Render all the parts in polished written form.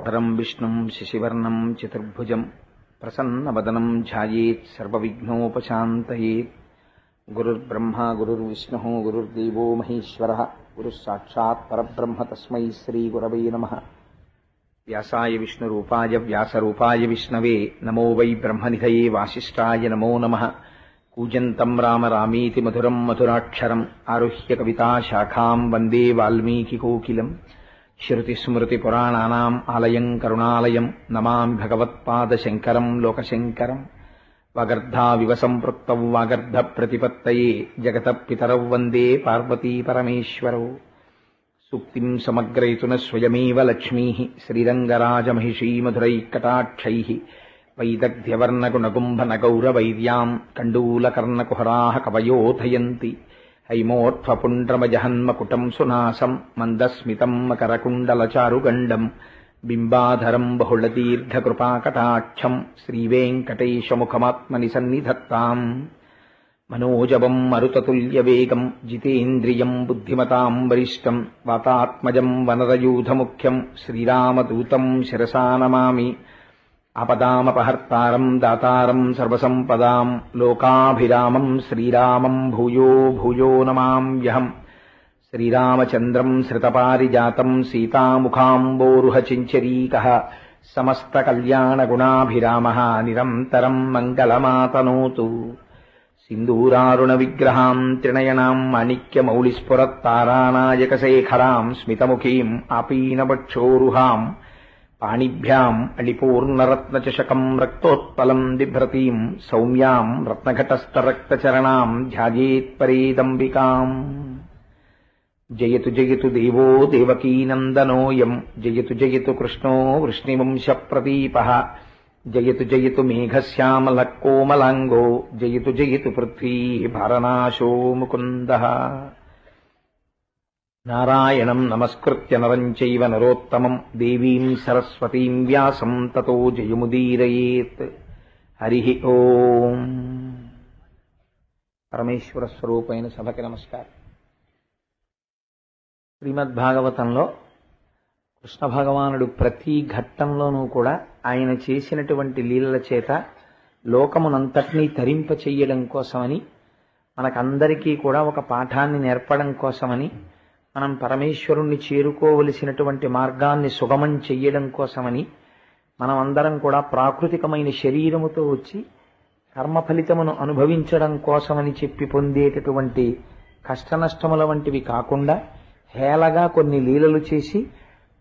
शुक्लाम्बरधरं विष्णुं शशिवर्णं चतुर्भुजं प्रसन्नवदनं ध्यायेत् सर्वविघ्नोपशान्तयेत्। गुरुर्ब्रह्मा गुरुर्विष्णुः गुरुर्देवो महेश्वरः गुरुः साक्षात् परब्रह्म तस्मै श्रीगुरवे नमः। व्यासाय विष्णुरूपाय व्यासरूपाय विष्णवे नमो वै ब्रह्मनिधये वासिष्ठाय नमो नमः। कूजन्तं राम रामीति मधुरं मधुराक्षरम् आरुह्य कविताशाखां वन्दे वाल्मीकिकोकिलम्। श्रुतिस्मृतिपुराणानाम् आलयं करुणालयं नमामि भगवत्पादशङ्करं लोकशङ्करम्। वागर्धाविव सम्पृक्तौ वागर्धप्रतिपत्तये जगतः पितरौ वन्दे पार्वतीपरमेश्वरौ। सूक्तिं समग्रयितुनः स्वयमेव लक्ष्मीः श्रीरङ्गराजमहिषी मधुरैकटाक्षैः। वैदग्ध्यवर्णगुणगुम्भनगौरवैर्याम् कण्डूलकर्णकुहराः कवयोधयन्ति। हैमोत्फपुण्ड्रमजहन्मकुटम् सुनासम् मन्दस्मितम् मकरकुण्डलचारुगण्डम् बिम्बाधरम् बहुलदीर्घकृपाकटाक्षम् श्रीवेङ्कटेशमुखमात्मनि सन्निधत्ताम्। मनोजवम् मरुततुल्यवेगम् जितेन्द्रियम् बुद्धिमताम् वरिष्ठम् वातात्मजम् वनरयूथमुख्यम् श्रीरामदूतम् शिरसा नमामि। आपदामपहर्तारम् दातारम् सर्वसम्पदाम् लोकाभिरामम् श्रीरामम् भूयो भूयो नमाम्यहम्। श्रीरामचन्द्रम् श्रितपारिजातम् सीतामुखाम्बोरुहचिञ्चरीकः समस्तकल्याणगुणाभिरामः निरन्तरम् मङ्गलमातनोतु। सिन्दूरारुणविग्रहाम् त्रिनयनाम् माणिक्यमौलिस्फुरत्तारानायकशेखराम् स्मितमुखीम् आपीनवक्षोरुहाम् पाणिभ्याम् अलिपूर्णरत्नचषकम् रक्तोत्पलम् बिभ्रतीम् सौम्याम् रत्नघटस्थरक्तचरणाम् ध्यायेत्परेदम्बिकाम्। जयतु जयतु देवो देवकीनन्दनोऽयम् जयतु जयतु कृष्णो वृष्णिवंशप्रदीपः। जयतु जयतु मेघश्यामलः कोमलाङ्गो जयतु जयतु पृथ्वी भारनाशो मुकुन्दः। नारायणम् नमस्कृत्य नरम् चैव नरोत्तमम् देवीम् सरस्वतीम् व्यासम् ततो जयमुदीरयेत्। हरिः ओम्। పరమేశ్వర స్వరూపైన సభకి నమస్కారం. శ్రీమద్భాగవతంలో కృష్ణ భగవానుడు ప్రతి ఘట్టంలోనూ కూడా ఆయన చేసినటువంటి లీలల చేత లోకమునంతటినీ తరింప చెయ్యడం కోసమని, మనకందరికీ కూడా ఒక పాఠాన్ని నేర్పడం కోసమని, మనం పరమేశ్వరుణ్ణి చేరుకోవలసినటువంటి మార్గాన్ని సుగమం చెయ్యడం కోసమని, మనం అందరం కూడా ప్రాకృతికమైన శరీరముతో వచ్చి కర్మ ఫలితమును అనుభవించడం కోసమని చెప్పి పొందేటటువంటి కష్టనష్టముల వంటివి కాకుండా హేళగా కొన్ని లీలలు చేసి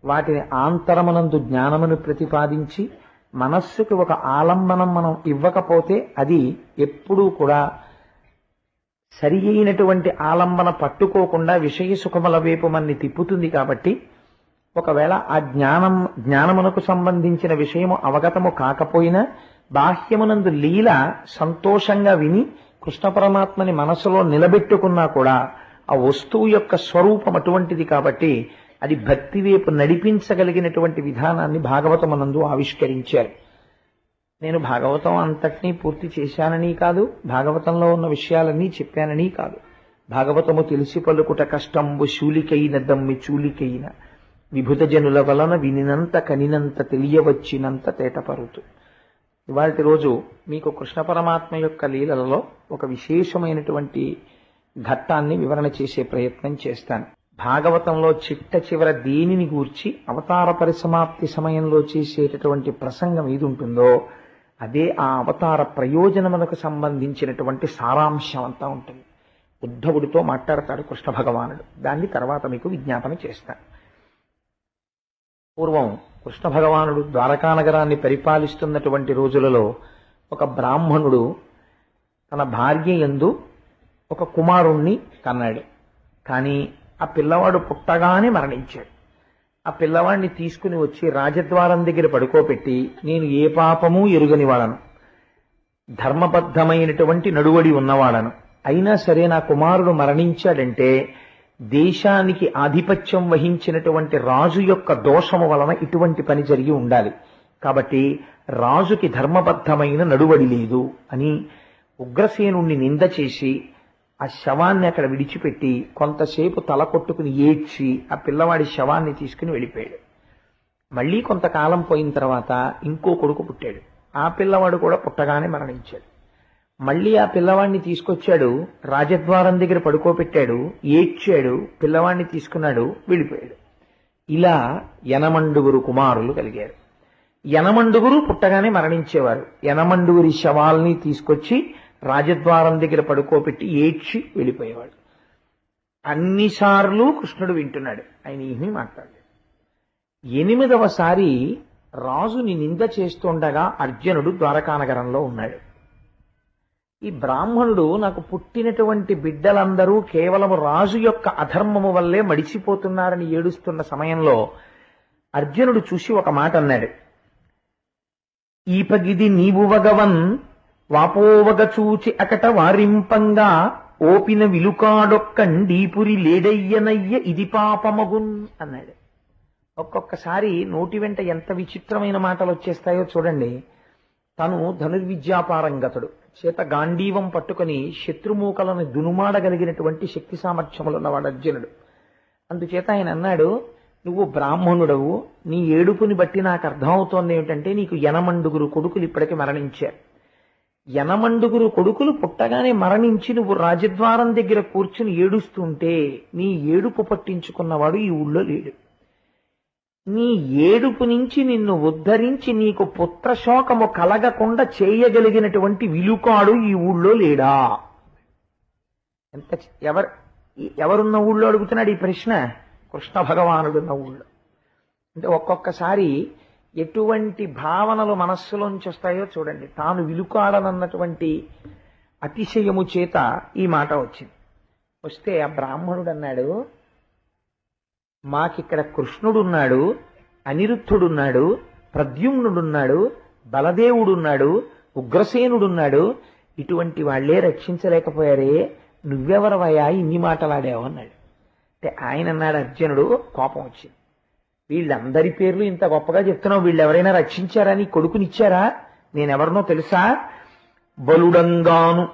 వాటిని ఆంతరమునందు జ్ఞానమును ప్రతిపాదించి మనస్సుకు ఒక ఆలంబనం మనం ఇవ్వకపోతే అది ఎప్పుడూ కూడా సరి అయినటువంటి ఆలంబన పట్టుకోకుండా విషయ సుఖముల వైపు మన్ని తిప్పుతుంది. కాబట్టి ఒకవేళ ఆ జ్ఞానమునకు సంబంధించిన విషయము అవగతము కాకపోయినా బాహ్యమునందు లీల సంతోషంగా విని కృష్ణ పరమాత్మని మనసులో నిలబెట్టుకున్నా కూడా ఆ వస్తువు యొక్క స్వరూపం అటువంటిది కాబట్టి అది భక్తి వైపు నడిపించగలిగినటువంటి విధానాన్ని భాగవతమునందు ఆవిష్కరించారు. నేను భాగవతం అంతటినీ పూర్తి చేశానని కాదు, భాగవతంలో ఉన్న విషయాలన్నీ చెప్పానని కాదు. భాగవతము తెలిసి పలుకుట కష్టంబు శూలికైన దమ్మి చూలికైన విభుత జనుల వలన వినినంత కనినంత తెలియవచ్చినంత తేటపరుతు. ఇవాళ రోజు మీకు కృష్ణ పరమాత్మ యొక్క లీలలలో ఒక విశేషమైనటువంటి ఘట్టాన్ని వివరణ చేసే ప్రయత్నం చేస్తాను. భాగవతంలో చిట్ట చివర దేనిని గూర్చి అవతార పరిసమాప్తి సమయంలో చేసేటటువంటి ప్రసంగం ఏది ఉంటుందో అదే ఆ అవతార ప్రయోజనములకు సంబంధించినటువంటి సారాంశం అంతా ఉంటుంది. ఉద్ధవుడితో మాట్లాడతాడు కృష్ణ భగవానుడు. దాన్ని తర్వాత మీకు విజ్ఞాపన చేస్తాను. పూర్వం కృష్ణ భగవానుడు ద్వారకా నగరాన్ని పరిపాలిస్తున్నటువంటి రోజులలో ఒక బ్రాహ్మణుడు తన భార్య యందు ఒక కుమారుణ్ణి కన్నాడు. కానీ ఆ పిల్లవాడు పుట్టగానే మరణించాడు. ఆ పిల్లవాడిని తీసుకుని వచ్చి రాజద్వారం దగ్గర పడుకోబెట్టి, నేను ఏ పాపము ఎరుగని వాడను, ధర్మబద్ధమైనటువంటి నడువడి ఉన్నవాడను, అయినా సరే నా కుమారుడు మరణించాడంటే దేశానికి ఆధిపత్యం వహించినటువంటి రాజు యొక్క దోషము వలన ఇటువంటి పని జరిగి ఉండాలి. కాబట్టి రాజుకి ధర్మబద్ధమైన నడువడి లేదు అని ఉగ్రసేనుణ్ణి నింద చేసి ఆ శవాన్ని అక్కడ విడిచిపెట్టి కొంతసేపు తల కొట్టుకుని ఏడ్చి ఆ పిల్లవాడి శవాన్ని తీసుకుని వెళ్ళిపోయాడు. మళ్ళీ కొంతకాలం పోయిన తర్వాత ఇంకో కొడుకు పుట్టాడు. ఆ పిల్లవాడు కూడా పుట్టగానే మరణించాడు. మళ్ళీ ఆ పిల్లవాడిని తీసుకొచ్చాడు, రాజద్వారం దగ్గర పడుకోబెట్టాడు, ఏడ్చాడు, పిల్లవాడిని తీసుకున్నాడు, వెళ్ళిపోయాడు. ఇలా యనమండుగురు కుమారులు కలిగారు. యనమండుగురు పుట్టగానే మరణించేవారు. యనమండుగురి శవాల్ని తీసుకొచ్చి రాజద్వారం దగ్గర పడుకోబెట్టి ఏడ్చి వెళ్ళిపోయేవాడు. అన్నిసార్లు కృష్ణుడు వింటున్నాడు, ఆయన ఏమీ మాట్లాడలేదు. 8వసారి రాజుని నింద చేస్తుండగా అర్జునుడు ద్వారకానగరంలో ఉన్నాడు. ఈ బ్రాహ్మణుడు, నాకు పుట్టినటువంటి బిడ్డలందరూ కేవలం రాజు యొక్క అధర్మము వల్లే మడిచిపోతున్నారని ఏడుస్తున్న సమయంలో అర్జునుడు చూసి ఒక మాట అన్నాడు. ఈపగిది నీవు వగవన్ వాపోవగ చూచి అకట వారింపంగా ఓపిన విలుకాడొక్కండీపురి లేడయ్యనయ్య ఇది పాపమగున్ అన్నాడు. ఒక్కొక్కసారి నోటి వెంట ఎంత విచిత్రమైన మాటలు వచ్చేస్తాయో చూడండి. తను ధనుర్విద్యాపారంగతుడు, చేత గాంధీవం పట్టుకుని శత్రుమూకలను దునుమాడగలిగినటువంటి శక్తి సామర్థ్యములున్నవాడు అర్జునుడు. అందుచేత ఆయన అన్నాడు, నువ్వు బ్రాహ్మణుడవు, నీ ఏడుపుని బట్టి నాకు అర్థమవుతోంది ఏమిటంటే నీకు 8 కొడుకులు ఇప్పటికి మరణించారు. 8 కొడుకులు పుట్టగానే మరణించి నువ్వు రాజద్వారం దగ్గర కూర్చుని ఏడుస్తుంటే నీ ఏడుపు పట్టించుకున్నవాడు ఈ ఊళ్ళో లేడు. నీ ఏడుపు నుంచి నిన్ను ఉద్ధరించి నీకు పుత్రశోకము కలగకుండా చేయగలిగినటువంటి విలుకాడు ఈ ఊళ్ళో లేడా? ఎంత ఎవరున్న ఊళ్ళో అడుగుతున్నాడు ఈ ప్రశ్న? కృష్ణ భగవానుడున్న ఊళ్ళో. అంటే ఒక్కొక్కసారి ఎటువంటి భావనలు మనస్సులోంచి వస్తాయో చూడండి. తాను విలుకాడనన్నటువంటి అతిశయము చేత ఈ మాట వచ్చింది. వస్తే ఆ బ్రాహ్మణుడు అన్నాడు, మాకిక్కడ కృష్ణుడున్నాడు, అనిరుద్ధుడున్నాడు, ప్రద్యుమ్నుడున్నాడు, బలదేవుడున్నాడు, ఉగ్రసేనుడున్నాడు, ఇటువంటి వాళ్లే రక్షించలేకపోయారే, నువ్వెవరవయ్యా ఇన్ని మాటలాడావు అన్నాడు. అంటే ఆయన అన్నాడు, అర్జునుడు కోపం వచ్చింది, వీళ్ళందరి పేర్లు ఇంత గొప్పగా చెప్తున్నావు, వీళ్ళెవరైనా రక్షించారా? నీ కొడుకునిచ్చారా? నేనెవరినో తెలుసా? బలుడంగాను,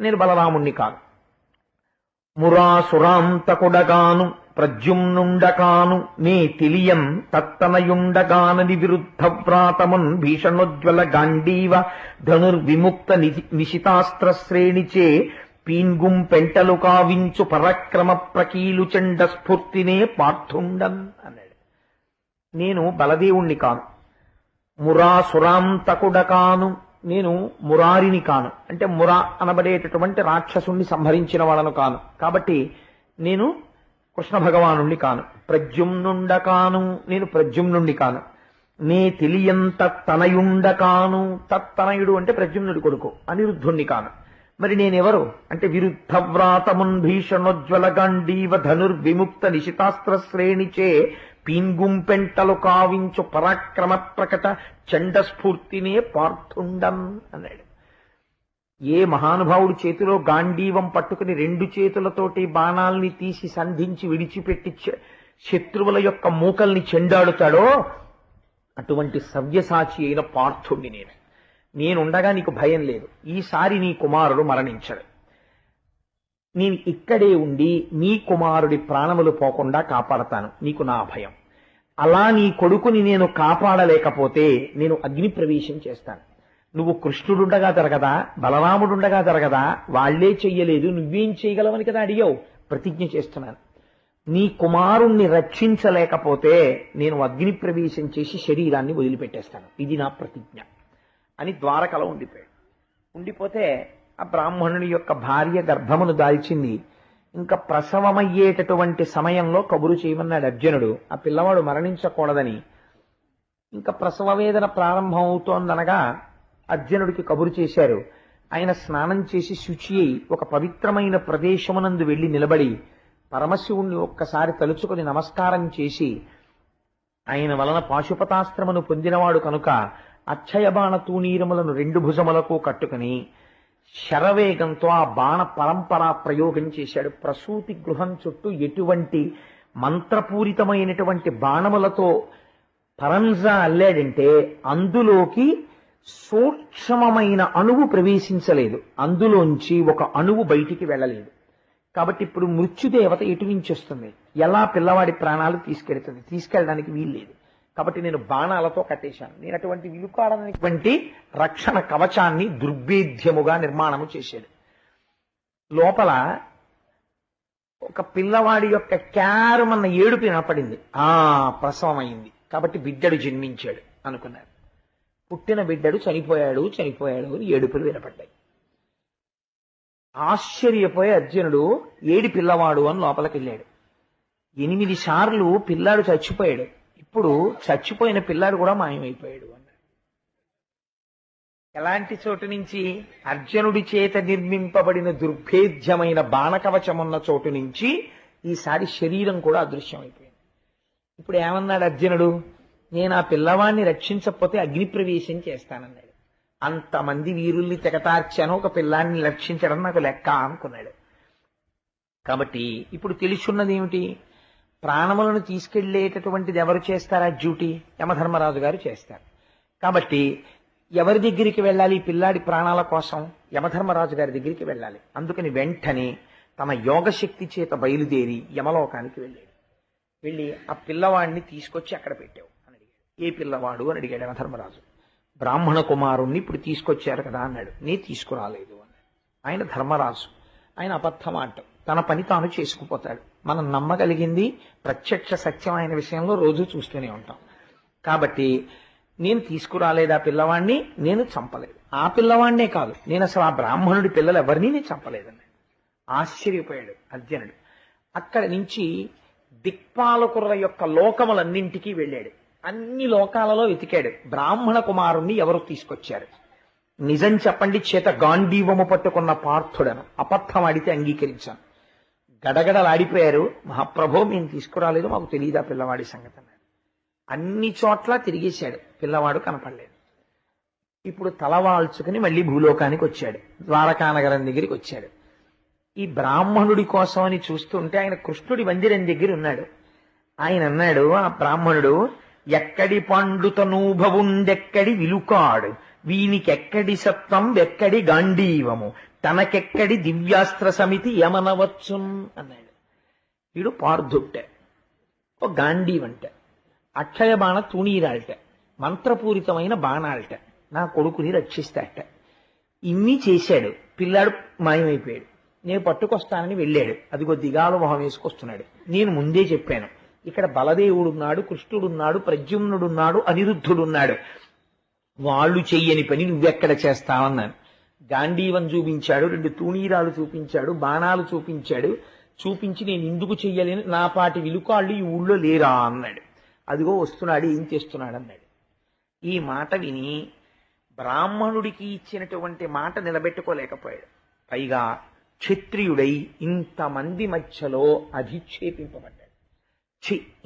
నేను బలరాముణ్ణి కాను, మురాసురాంతకుడగాను, ప్రద్యుమ్నుండకాను, నే తెలియం తత్తనయుండగానని విరుద్ధ వ్రాతమున్ భీషణోజ్వల గాంధీవ ధనుర్విముక్త నిశితాస్త్ర శ్రేణిచే పీన్గుం పెంటలు కావించు పరక్రమ ప్రకీలు చండ స్ఫూర్తినే పార్థుండన్ అన్నాడు. నేను బలదేవుణ్ణి కాను, మురాసురాంతకుడ కాను, నేను మురారిని కాను, అంటే మురా అనబడేటటువంటి రాక్షసుణ్ణి సంహరించిన వాళ్ళను కాను, కాబట్టి నేను కృష్ణ భగవానుణ్ణి కాను. ప్రద్యుమ్నుండ కాను, నేను ప్రద్యుమ్నుండి కాను. నే తెలియంత తనయుండ కాను, తత్తనయుడు అంటే ప్రద్యుమ్నుడి కొడుకు, అనిరుద్ధుణ్ణి కాను. మరి నేనెవరు అంటే విరుద్ధ వ్రాతమున్ భీషణోజ్వల గాంధీవ ధనుర్విముక్త నిశితాస్త్ర శ్రేణిచే పీన్గుంపెంటలు కావించు పరాక్రమ ప్రకట చండస్ఫూర్తినే పార్థుండం అన్నాడు. ఏ మహానుభావుడు చేతిలో గాంధీవం పట్టుకుని 2 చేతులతోటి బాణాల్ని తీసి సంధించి విడిచిపెట్టి శత్రువుల యొక్క మూకల్ని చెండాడుతాడో అటువంటి సవ్యసాచి అయిన పార్థుణ్ణి నేనుండగా నీకు భయం లేదు. ఈసారి నీ కుమారుడు మరణించడు, నేను ఇక్కడే ఉండి నీ కుమారుడి ప్రాణములు పోకుండా కాపాడతాను, నీకు నా భయం. అలా నీ కొడుకుని నేను కాపాడలేకపోతే నేను అగ్ని ప్రవేశం చేస్తాను. నువ్వు కృష్ణుడుండగా జరగదా, బలరాముడుండగా జరగదా, వాళ్లే చెయ్యలేదు, నువ్వేం చేయగలవని కదా అడిగావు. ప్రతిజ్ఞ చేస్తున్నాను, నీ కుమారుణ్ణి రక్షించలేకపోతే నేను అగ్ని ప్రవేశం చేసి శరీరాన్ని వదిలిపెట్టేస్తాను, ఇది నా ప్రతిజ్ఞ అని ద్వారకలో ఉండిపోతే ఆ బ్రాహ్మణుని యొక్క భార్య గర్భమును దాల్చింది. ఇంకా ప్రసవమయ్యేటటువంటి సమయంలో కబురు చేయమన్నాడు అర్జునుడు, ఆ పిల్లవాడు మరణించకూడదని. ఇంకా ప్రసవ వేదన ప్రారంభం అవుతోందనగా అర్జునుడికి కబురు చేశారు. ఆయన స్నానం చేసి శుచి అయి ఒక పవిత్రమైన ప్రదేశమునందు వెళ్లి నిలబడి పరమశివుణ్ణి ఒక్కసారి తలుచుకొని నమస్కారం చేసి, ఆయన వలన పాశుపతాస్త్రమును పొందినవాడు కనుక అక్షయ బాణ తూణీరములను 2 భుజములకు కట్టుకుని శరవేగంతో ఆ బాణ పరంపరా ప్రయోగం చేశాడు. ప్రసూతి గృహం చుట్టూ ఎటువంటి మంత్రపూరితమైనటువంటి బాణములతో పరంజా అల్లాడంటే అందులోకి సూక్ష్మమైన అణువు ప్రవేశించలేదు, అందులోంచి ఒక అణువు బయటికి వెళ్ళలేదు. కాబట్టి ఇప్పుడు మృత్యుదేవత ఎటు నుంచి వస్తుంది, ఎలా పిల్లవాడి ప్రాణాలు తీసుకెళ్తుంది? తీసుకెళ్ళడానికి వీల్లేదు. కాబట్టి నేను బాణాలతో కట్టేశాను. నేను అటువంటి విలుకాడనటువంటి రక్షణ కవచాన్ని దుర్భేద్యముగా నిర్మాణము చేశాడు. లోపల ఒక పిల్లవాడి యొక్క క్యారమన్న ఏడుపు వినపడింది. ప్రసవం అయింది కాబట్టి బిడ్డడు జన్మించాడు అనుకున్నారు. పుట్టిన బిడ్డడు చనిపోయాడు అని ఏడుపులు వినపడ్డాయి. ఆశ్చర్యపోయి అర్జునుడు ఏడి పిల్లవాడు అని లోపలికి వెళ్ళాడు. 8 సార్లు పిల్లాడు చచ్చిపోయాడు. ఇప్పుడు చచ్చిపోయిన పిల్లాడు కూడా మాయమైపోయాడు అన్నాడు. ఎలాంటి చోటు నుంచి? అర్జునుడి చేత నిర్మింపబడిన దుర్భేద్యమైన బాణకవచమున్న చోటు నుంచి ఈసారి శరీరం కూడా అదృశ్యమైపోయింది. ఇప్పుడు ఏమన్నాడు అర్జునుడు? నేను ఆ పిల్లవాడిని రక్షించకపోతే అగ్ని ప్రవేశం చేస్తానన్నాడు. అంతమంది వీరుల్ని తెగటార్చాను, ఒక పిల్లాన్ని రక్షించడం నాకు లెక్క అనుకున్నాడు. కాబట్టి ఇప్పుడు తెలుసున్నది ఏమిటి? ప్రాణములను తీసుకెళ్లేటటువంటిది ఎవరు చేస్తారా డ్యూటీ? యమధర్మరాజు గారు చేస్తారు. కాబట్టి ఎవరి దగ్గరికి వెళ్ళాలి? పిల్లాడి ప్రాణాల కోసం యమధర్మరాజు గారి దగ్గరికి వెళ్ళాలి. అందుకని వెంటనే తన యోగశక్తి చేత బయలుదేరి యమలోకానికి వెళ్ళాడు. వెళ్ళి ఆ పిల్లవాడిని తీసుకొచ్చి అక్కడ పెట్టావు అని అడిగాడు. ఏ పిల్లవాడు అని అడిగాడు యమధర్మరాజు. బ్రాహ్మణ కుమారుణ్ణి ఇప్పుడు తీసుకొచ్చారు కదా అన్నాడు. నీ తీసుకురాలేదు అన్నాడు. ఆయన ధర్మరాజు, ఆయన అబద్ధం అంటాం, తన పని తాను చేసుకుపోతాడు. మనం నమ్మగలిగింది ప్రత్యక్ష సత్యం ఆయన విషయంలో రోజు చూస్తూనే ఉంటాం. కాబట్టి నేను తీసుకురాలేదు ఆ పిల్లవాడిని, నేను చంపలేదు. ఆ పిల్లవాడినే కాదు, నేను అసలు ఆ బ్రాహ్మణుడి పిల్లలు ఎవరిని నేను చంపలేదన్నాడు. ఆశ్చర్యపోయాడు అర్జునుడు. అక్కడి నుంచి దిక్పాలకుల యొక్క లోకములన్నింటికీ వెళ్ళాడు. అన్ని లోకాలలో వెతికాడు. బ్రాహ్మణ కుమారుణ్ణి ఎవరు తీసుకొచ్చారు? నిజం చెప్పండి, చేత గాంధీవము పట్టుకున్న పార్థుడను. అబద్ధం ఆడితే అంగీకరించాను. గడగడలాడిపోయారు. మహాప్రభో మేము తీసుకురాలేదు, మాకు తెలియదా పిల్లవాడి సంగతి అన్నాడు. అన్ని చోట్ల తిరిగేశాడు, పిల్లవాడు కనపడలేదు. ఇప్పుడు తలవాల్చుకుని మళ్ళీ భూలోకానికి వచ్చాడు. ద్వారకానగరం దగ్గరికి వచ్చాడు. ఈ బ్రాహ్మణుడి కోసం అని చూస్తుంటే ఆయన కృష్ణుడి మందిరం దగ్గర ఉన్నాడు. ఆయన అన్నాడు, ఆ బ్రాహ్మణుడు, ఎక్కడి పండుతనూభవుండెక్కడి విలుకాడు, వీనికెక్కడి సత్వం ఎక్కడి గాంధీవము, తనకెక్కడి దివ్యాస్త్ర సమితి యమనవచ్చున్ అన్నాడు. వీడు పార్థుట్ట, ఓ గాంధీవంట, అక్షయ బాణ తూణీరాల్ట, మంత్రపూరితమైన బాణాల్ట, నా కొడుకుని రక్షిస్తాట. ఇన్ని చేశాడు. పిల్లాడు మాయమైపోయాడు. నేను పట్టుకొస్తానని వెళ్ళాడు. అదిగో దిగాలు మొహం వేసుకొస్తున్నాడు. నేను ముందే చెప్పాను, ఇక్కడ బలదేవుడున్నాడు, కృష్ణుడున్నాడు, ప్రద్యుమ్నుడున్నాడు, అనిరుద్ధుడున్నాడు, వాళ్ళు చెయ్యని పని నువ్వెక్కడ చేస్తావన్నాను. గాంధీవం చూపించాడు, 2 తూణీరాలు చూపించాడు, బాణాలు చూపించాడు. చూపించి నేను ఎందుకు చెయ్యలేని, నా పాటి విలుకాళ్ళు ఈ ఊళ్ళో లేరా అన్నాడు. అదిగో వస్తున్నాడు, ఏం చేస్తున్నాడు అన్నాడు. ఈ మాట విని బ్రాహ్మణుడికి ఇచ్చినటువంటి మాట నిలబెట్టుకోలేకపోయాడు. పైగా క్షత్రియుడై ఇంతమంది మధ్యలో అధిక్షేపింపబడ్డాడు.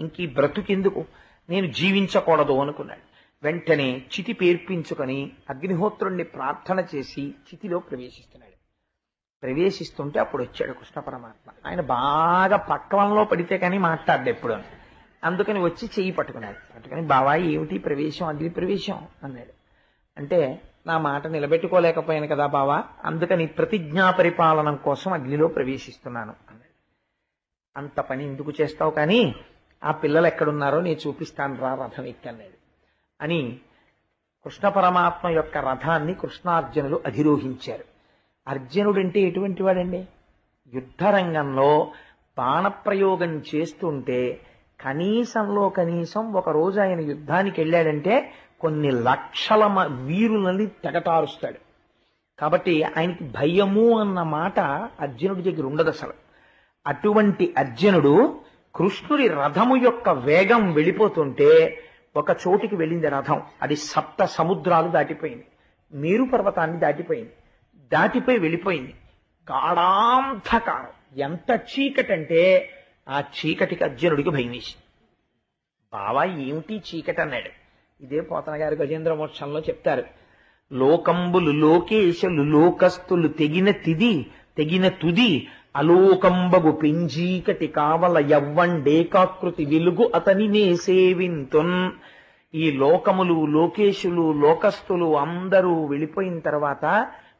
ఇంకీ బ్రతుకెందుకు, నేను జీవించకూడదు అనుకున్నాడు. వెంటనే చితి పేర్పించుకొని అగ్నిహోత్రుణ్ణి ప్రార్థన చేసి చితిలో ప్రవేశిస్తున్నాడు. ప్రవేశిస్తుంటే అప్పుడు వచ్చాడు కృష్ణ పరమాత్మ. ఆయన బాగా పక్వంలో పడితే కానీ మాట్లాడ్డా ఎప్పుడు. అందుకని వచ్చి చెయ్యి పట్టుకున్నాడు. పట్టుకుని, బావా ఏమిటి ప్రవేశం, అగ్ని ప్రవేశం అన్నాడు. అంటే నా మాట నిలబెట్టుకోలేకపోయాను కదా బావా, అందుకని ప్రతిజ్ఞా పరిపాలనం కోసం అగ్నిలో ప్రవేశిస్తున్నాను అన్నాడు. అంత పని ఎందుకు చేస్తావు, కానీ ఆ పిల్లలు ఎక్కడున్నారో నేను చూపిస్తాను రా, రథం ఎక్కన్నాడు అని కృష్ణ పరమాత్మ యొక్క రథాన్ని కృష్ణార్జునులు అధిరోహించారు. అర్జునుడంటే ఎటువంటి వాడండి? యుద్ధరంగంలో బాణప్రయోగం చేస్తుంటే కనీసంలో కనీసం ఒక రోజు ఆయన యుద్ధానికి వెళ్ళాడంటే కొన్ని లక్షల వీరులని తెగటారుస్తాడు. కాబట్టి ఆయనకి భయము అన్న మాట అర్జునుడి దగ్గర ఉండదు అసలు. అటువంటి అర్జునుడు కృష్ణుడి రథము యొక్క వేగం వెళ్ళిపోతుంటే ఒక చోటికి వెళ్ళింది రథం. అది 7 సముద్రాలు దాటిపోయింది, మేరు పర్వతాన్ని దాటిపోయింది, దాటిపోయి వెళ్ళిపోయింది. గాఢాంధకారం, ఎంత చీకటంటే ఆ చీకటికి అర్జునుడికి భయం వేసింది. బావా ఏమిటి చీకటి అన్నాడు. ఇదే పోతన గారి గజేంద్ర మోక్షంలో చెప్తారు, లోకంబులు లోకేశలు లోకస్తులు తెగిన తుది అలోకంబగు పెంజీకటి కావల యవ్వండేకాకృతి వెలుగు అతనినే సేవింతున్. ఈ లోకములు లోకేశులు లోకస్తులు అందరూ వెళ్ళిపోయిన తర్వాత,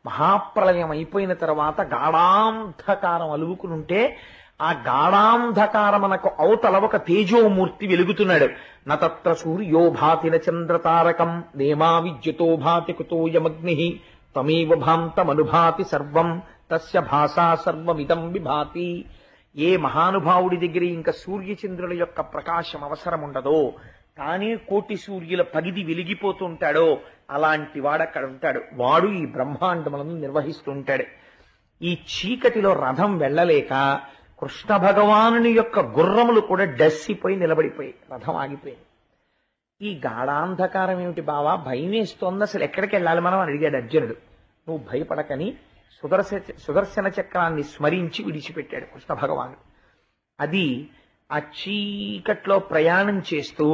మహాప్రళయం అయిపోయిన తర్వాత గాఢాంధకారం అలువుకునుంటే ఆ గాఢాంధకారమునకు అవతల ఒక తేజోమూర్తి వెలుగుతున్నాడు. నత్ర సూర్యో భాతి చంద్రతారకం నేమా విద్యుతో భాతి కుతోయమగ్ని తమేవ భాంతమనుభాతి సర్వం తస్య భాషా సర్వమిదం విభాతి. ఏ మహానుభావుడి దగ్గర ఇంకా సూర్యచంద్రుల యొక్క ప్రకాశం అవసరం ఉండదో, కానీ కోటి సూర్యుల పగిది వెలిగిపోతుంటాడో అలాంటి వాడు అక్కడ ఉంటాడు. వాడు ఈ బ్రహ్మాండములను నిర్వహిస్తుంటాడు. ఈ చీకటిలో రథం వెళ్ళలేక కృష్ణ భగవానుని యొక్క గుర్రములు కూడా డస్సిపోయి నిలబడిపోయి రథం ఆగిపోయింది. ఈ గాఢాంధకారం ఏమిటి బావా, భయం వేస్తోంది, అసలు ఎక్కడికి వెళ్ళాలి మనం అని అడిగాడు అర్జునుడు. నువ్వు భయపడకని సుదర్శన చక్రాన్ని స్మరించి విడిచిపెట్టాడు కృష్ణ భగవానుడు. అది ఆ చీకట్లో ప్రయాణం చేస్తూ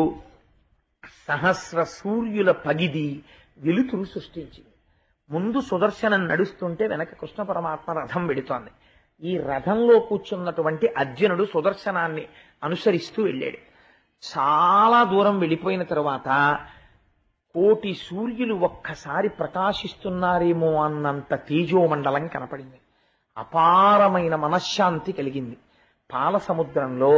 సహస్ర సూర్యుల పగిది వెలుతురు సృష్టించింది. ముందు సుదర్శనం నడుస్తుంటే వెనక కృష్ణ పరమాత్మ రథం వెడుతోంది. ఈ రథంలో కూర్చున్నటువంటి అర్జునుడు సుదర్శనాన్ని అనుసరిస్తూ వెళ్ళాడు. చాలా దూరం వెళ్ళిపోయిన తరువాత కోటి సూర్యులు ఒక్కసారి ప్రకాశిస్తున్నారేమో అన్నంత తేజోమండలం కనపడింది. అపారమైన మనశ్శాంతి కలిగింది. పాల సముద్రంలో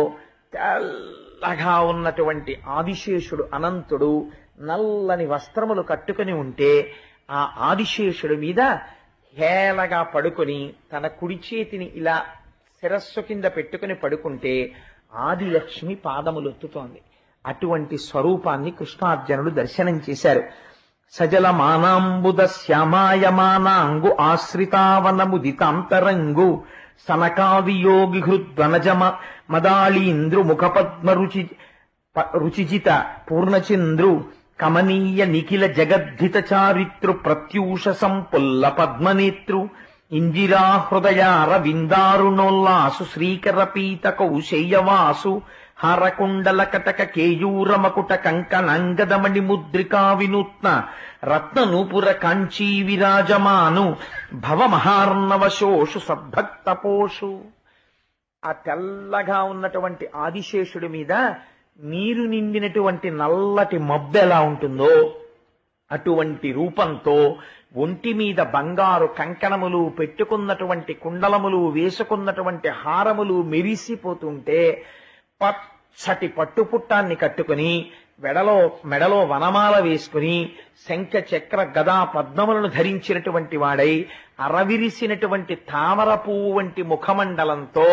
తెల్లగా ఉన్నటువంటి ఆదిశేషుడు అనంతుడు నల్లని వస్త్రములు కట్టుకుని ఉంటే ఆ ఆదిశేషుడి మీద హేళగా పడుకొని తన కుడి చేతిని ఇలా శిరస్సు కింద పెట్టుకుని పడుకుంటే ఆదిలక్ష్మి పాదములొత్తుతోంది. అటువంటి స్వరూపాన్ని కృష్ణార్జునుడు దర్శనం చేశారు. సజల మానాంబుద శ్యామాయమానాంగు ఆశ్రితావనముదితాంతరంగు సనకాదియోగి హృద్వనజమ మదాళీంద్రు ముఖపద్మ రుచిజిత పూర్ణచంద్రు కమనీయ నిఖిల జగద్ధిత చారిత్రు ప్రత్యూష సంపుల్ల పద్మనేత్రు ఇందిరా హృదయార విందారుణోల్లాసు శ్రీకర పీత కౌశేయవాసు హారకుండల కటక కేయూరమకుట కంకణంగదమణి ముద్రికా వినూత్న రత్న నూపుర కాంచీ విరాజమాను భవ మహార్ణవశోషు సద్భక్తపోషు. ఆ తెల్లగా ఉన్నటువంటి ఆదిశేషుడి మీద నీరు నిండినటువంటి నల్లటి మబ్బు ఎలా ఉంటుందో అటువంటి రూపంతో ఒంటి మీద బంగారు కంకణములు పెట్టుకున్నటువంటి కుండలములు వేసుకున్నటువంటి హారములు మెరిసిపోతుంటే పచ్చటి పట్టుపుట్టాన్ని కట్టుకుని మెడలో వనమాల వేసుకుని శంఖ చక్ర గదా పద్మములను ధరించినటువంటి వాడై అరవిరిసినటువంటి తామర పువ్వు వంటి ముఖమండలంతో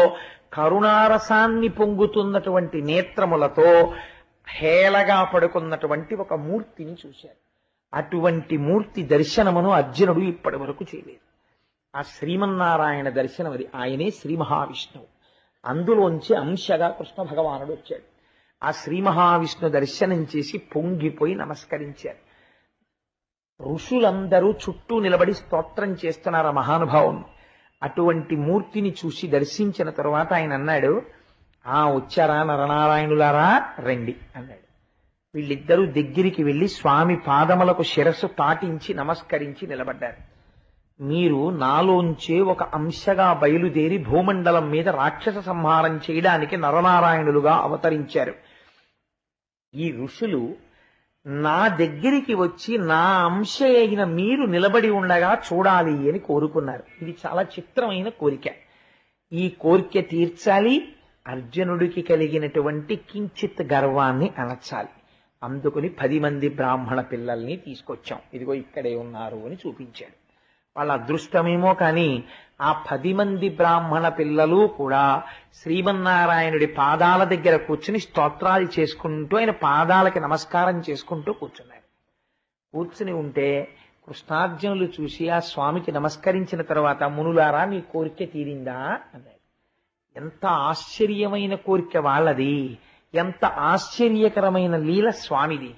కరుణారసాన్ని పొంగుతున్నటువంటి నేత్రములతో హేళగా పడుకున్నటువంటి ఒక మూర్తిని చూశారు. అటువంటి మూర్తి దర్శనమును అర్జునుడు ఇప్పటి వరకు చేయలేదు. ఆ శ్రీమన్నారాయణ దర్శనం అది. ఆయనే శ్రీ మహావిష్ణువు. అందులోంచి అంశగా కృష్ణ భగవానుడు వచ్చాడు. ఆ శ్రీ మహావిష్ణు దర్శనం చేసి పొంగిపోయి నమస్కరించారు. ఋషులందరూ చుట్టూ నిలబడి స్తోత్రం చేస్తున్నారు ఆ మహానుభావుని. అటువంటి మూర్తిని చూసి దర్శించిన తరువాత ఆయన అన్నాడు, వచ్చారా నరనారాయణులారా, రండి అన్నాడు. వీళ్ళిద్దరూ దగ్గరికి వెళ్లి స్వామి పాదములకు శిరస్సు తాటించి నమస్కరించి నిలబడ్డారు. మీరు నాలోంచే ఒక అంశగా బయలుదేరి భూమండలం మీద రాక్షస సంహారం చేయడానికి నరనారాయణులుగా అవతరించారు. ఈ ఋషులు నా దగ్గరికి వచ్చి నా అంశ అయిన మీరు నిలబడి ఉండగా చూడాలి అని కోరుకున్నారు. ఇది చాలా చిత్రమైన కోరిక. ఈ కోరిక తీర్చాలి, అర్జునుడికి కలిగినటువంటి కించిత్ గర్వాన్ని అణచాలి. అందుకుని 10 మంది బ్రాహ్మణ పిల్లల్ని తీసుకొచ్చాం, ఇదిగో ఇక్కడే ఉన్నారు అని చూపించాడు. వాళ్ళ అదృష్టమేమో కానీ ఆ 10 మంది బ్రాహ్మణ పిల్లలు కూడా శ్రీమన్నారాయణుడి పాదాల దగ్గర కూర్చుని స్తోత్రాలు చేసుకుంటూ ఆయన పాదాలకి నమస్కారం చేసుకుంటూ కూర్చున్నారు. కూర్చుని ఉంటే కృష్ణార్జునులు చూసి ఆ స్వామికి నమస్కరించిన తర్వాత, మునులారా మీ కోరిక తీరిందా అన్నారు. ఎంత ఆశ్చర్యమైన కోరిక వాళ్ళది, ఎంత ఆశ్చర్యకరమైన లీల స్వామిది.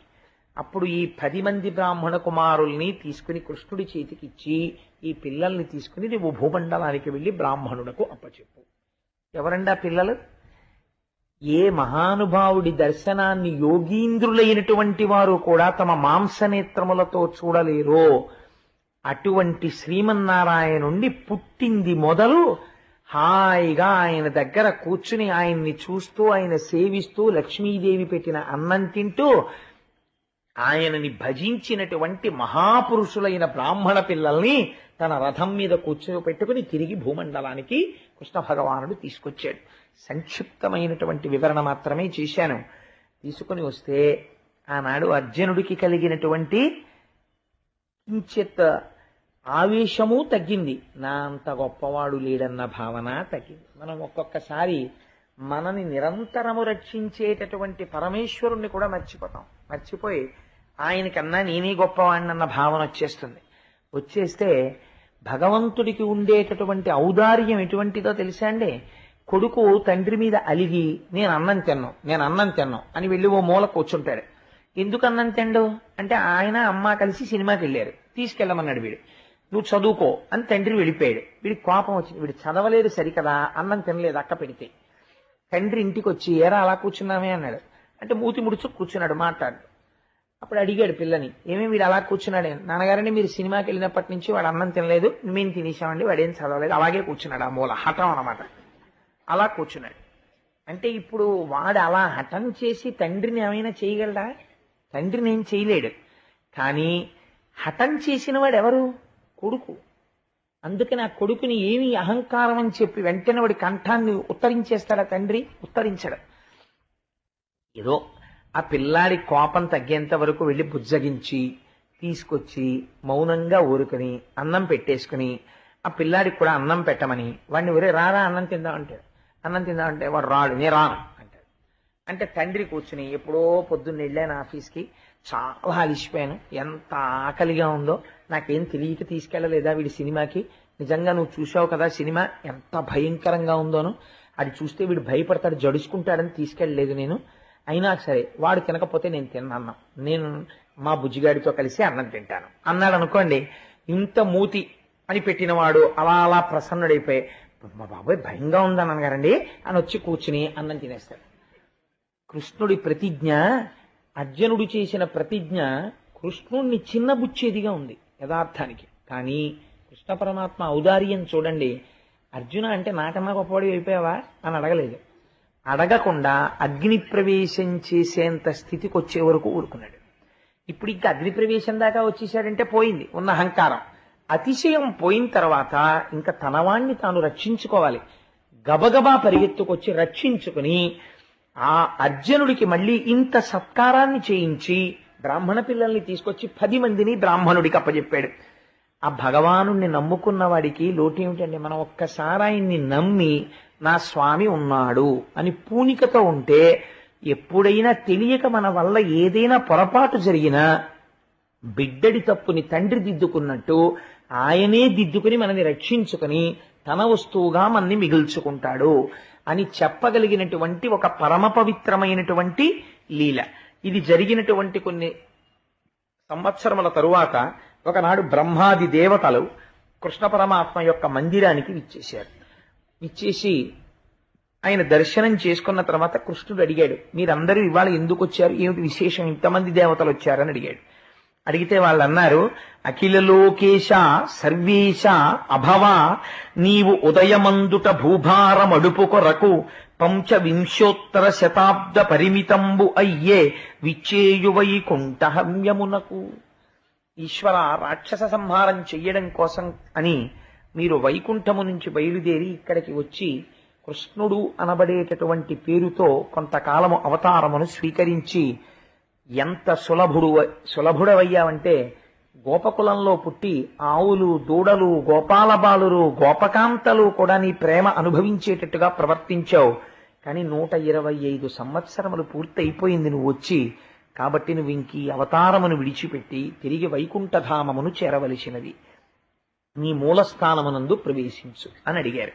అప్పుడు ఈ 10 మంది బ్రాహ్మణ కుమారుల్ని తీసుకుని కృష్ణుడి చేతికిచ్చి, ఈ పిల్లల్ని తీసుకుని నువ్వు భూమండలానికి వెళ్లి బ్రాహ్మణులకు అప్పచెప్పు. ఎవరండా పిల్లలు? ఏ మహానుభావుడి దర్శనాన్ని యోగీంద్రులైనటువంటి వారు కూడా తమ మాంసనేత్రములతో చూడలేరో అటువంటి శ్రీమన్నారాయణుండి పుట్టింది మొదలు హాయిగా ఆయన దగ్గర కూర్చుని ఆయన్ని చూస్తూ ఆయన సేవిస్తూ లక్ష్మీదేవి పెట్టిన అన్నం తింటూ ఆయనని భజించినటువంటి మహాపురుషులైన బ్రాహ్మణ పిల్లల్ని తన రథం మీద కూర్చోపెట్టుకుని తిరిగి భూమండలానికి కృష్ణ భగవానుడు తీసుకొచ్చాడు. సంక్షిప్తమైనటువంటి వివరణ మాత్రమే చేశాను. తీసుకుని వస్తే ఆనాడు అర్జునుడికి కలిగినటువంటి కించిత్ ఆవేశము తగ్గింది. నా అంత గొప్పవాడు లేడన్న భావన తగ్గింది. మనం ఒక్కొక్కసారి మనని నిరంతరము రక్షించేటటువంటి పరమేశ్వరుణ్ణి కూడా మర్చిపోయి ఆయనకన్నా నేనే గొప్పవాడినన్న భావన వచ్చేస్తుంది. వచ్చేస్తే భగవంతుడికి ఉండేటటువంటి ఔదార్యం ఎటువంటిదో తెలుసా అండి? కొడుకు తండ్రి మీద అలిగి నేను అన్నం తిన్నాం అని వెళ్ళి ఓ మూల కూర్చుంటాడు. ఎందుకు అన్నం తిండు అంటే ఆయన అమ్మ కలిసి సినిమాకి వెళ్ళారు, తీసుకెళ్ళమన్నాడు. వీడు నువ్వు చదువుకో అని తండ్రి వెళ్ళిపోయాడు. వీడికి కోపం వచ్చింది. వీడు చదవలేదు సరికదా, అన్నం తినలేదు అక్క పెడితే. తండ్రి ఇంటికి వచ్చి ఏరా అలా కూర్చున్నామే అన్నాడు. అంటే మూతి ముడుచు కూర్చున్నాడు, మాట్లాడు. అప్పుడు అడిగాడు పిల్లని, ఏమేమి వీడు అలా కూర్చున్నాడు? నాన్నగారని మీరు సినిమాకి వెళ్ళినప్పటి నుంచి వాడు అన్నం తినలేదు, మేము తినేసామండి, వాడేం చదవలేదు, అలాగే కూర్చున్నాడు. ఆ మూల హఠం అన్నమాట. అలా కూర్చున్నాడు. అంటే ఇప్పుడు వాడు అలా హఠం చేసి తండ్రిని ఏమైనా చేయగలడా? తండ్రిని ఏం చేయలేడు. కానీ హఠం చేసిన వాడు ఎవరు? కొడుకు. అందుకని ఆ కొడుకుని ఏమి అహంకారం అని చెప్పి వెంటనే వాడి కంఠాన్ని ఉత్తరించేస్తాడా తండ్రి? ఉత్తరించడు. ఏదో ఆ పిల్లాడి కోపం తగ్గేంత వరకు వెళ్ళి బుజ్జగించి తీసుకొచ్చి మౌనంగా ఊరుకుని అన్నం పెట్టేసుకుని ఆ పిల్లాడికి కూడా అన్నం పెట్టమని వాడిని ఒరే రారా అన్నం తిందామంటే వాడు రాడు, నేను రాను అంటాడు. అంటే తండ్రి కూర్చుని ఎప్పుడో పొద్దున్న వెళ్ళాను ఆఫీస్కి, చాలా అలిసిపోయాను, ఎంత ఆకలిగా ఉందో, నాకేం తెలియక తీసుకెళ్ళలేదా వీడి సినిమాకి? నిజంగా నువ్వు చూసావు కదా సినిమా ఎంత భయంకరంగా ఉందోను, అది చూస్తే వీడు భయపడతాడు, జడుచుకుంటాడని తీసుకెళ్ళలేదు నేను. అయినా సరే వాడు తినకపోతే నేను తిన్నాను, నేను మా బుజ్జిగాడితో కలిసి అన్నం తింటాను అన్నాడు అనుకోండి. ఇంత మూతి అని పెట్టినవాడు అలా అలా ప్రసన్నుడైపోయి మా బాబాయ్ భయంగా ఉందన్నాను గారండి అని వచ్చి కూర్చుని అన్నం తినేస్తాడు. కృష్ణుడి ప్రతిజ్ఞ, అర్జునుడు చేసిన ప్రతిజ్ఞ కృష్ణుణ్ణి చిన్నబుచ్చేదిగా ఉంది యథార్థానికి. కానీ కృష్ణ పరమాత్మ ఔదార్యం చూడండి. అర్జున అంటే నాకన్నా గొప్పవాడు అయిపోయావా అని అడగలేదు. అడగకుండా అగ్ని ప్రవేశం చేసేంత స్థితికి వచ్చే వరకు ఊరుకున్నాడు. ఇప్పుడు ఇంకా అగ్ని ప్రవేశం దాకా వచ్చేసాడంటే పోయింది ఉన్న అహంకారం. అతిశయం పోయిన తర్వాత ఇంకా తనవాణ్ణి తాను రక్షించుకోవాలి. గబగబా పరిగెత్తుకొచ్చి రక్షించుకుని ఆ అర్జునుడికి మళ్ళీ ఇంత సత్కారాన్ని చేయించి బ్రాహ్మణ పిల్లల్ని తీసుకొచ్చి 10 మందిని బ్రాహ్మణుడికి అప్పచెప్పాడు. ఆ భగవానుణ్ణి నమ్ముకున్న వాడికి లోటేమిటండి? మనం ఒక్కసారి ఆయన్ని నమ్మి నా స్వామి ఉన్నాడు అని పూనికతో ఉంటే ఎప్పుడైనా తెలియక మన వల్ల ఏదైనా పొరపాటు జరిగినా బిడ్డడి తప్పుని తండ్రి దిద్దుకున్నట్టు ఆయనే దిద్దుకుని మనని రక్షించుకుని తన వస్తువుగా మనని మిగిల్చుకుంటాడు అని చెప్పగలిగినటువంటి ఒక పరమ పవిత్రమైనటువంటి లీల. ఇది జరిగినటువంటి కొన్ని సంవత్సరముల తరువాత ఒకనాడు బ్రహ్మాది దేవతలు కృష్ణ పరమాత్మ యొక్క మందిరానికి విచ్చేశారు. విచ్చేసి ఆయన దర్శనం చేసుకున్న తర్వాత కృష్ణుడు అడిగాడు, మీరందరూ ఇవాళ ఎందుకు వచ్చారు, ఏమిటి విశేషం, ఇంతమంది దేవతలు వచ్చారని అడిగాడు. అడిగితే వాళ్ళు అన్నారు, అఖిల లోకేశ సర్వేశ అభవ నీవు ఉదయమందుట భూభారమడుపు కొరకు 25 పరిమితంబు అయ్యే విచ్చేయు వైకుంఠహమ్యమునకు. ఈశ్వర, రాక్షస సంహారం చెయ్యడం కోసం అని మీరు వైకుంఠము నుంచి బయలుదేరి ఇక్కడికి వచ్చి కృష్ణుడు అనబడేటటువంటి పేరుతో కొంతకాలము అవతారమును స్వీకరించి ఎంత సులభుడవయ్యావంటే గోపకులంలో పుట్టి ఆవులు, దూడలు, గోపాల బాలురు, గోపకాంతలు కూడా నీ ప్రేమ అనుభవించేటట్టుగా ప్రవర్తించావు. కానీ 125 సంవత్సరములు పూర్తయిపోయింది నువ్వు వచ్చి. కాబట్టి నువ్వు ఇంకీ అవతారమును విడిచిపెట్టి తిరిగి వైకుంఠధామమును చేరవలసినది, నీ మూలస్థానమునందు ప్రవేశించు అని అడిగారు.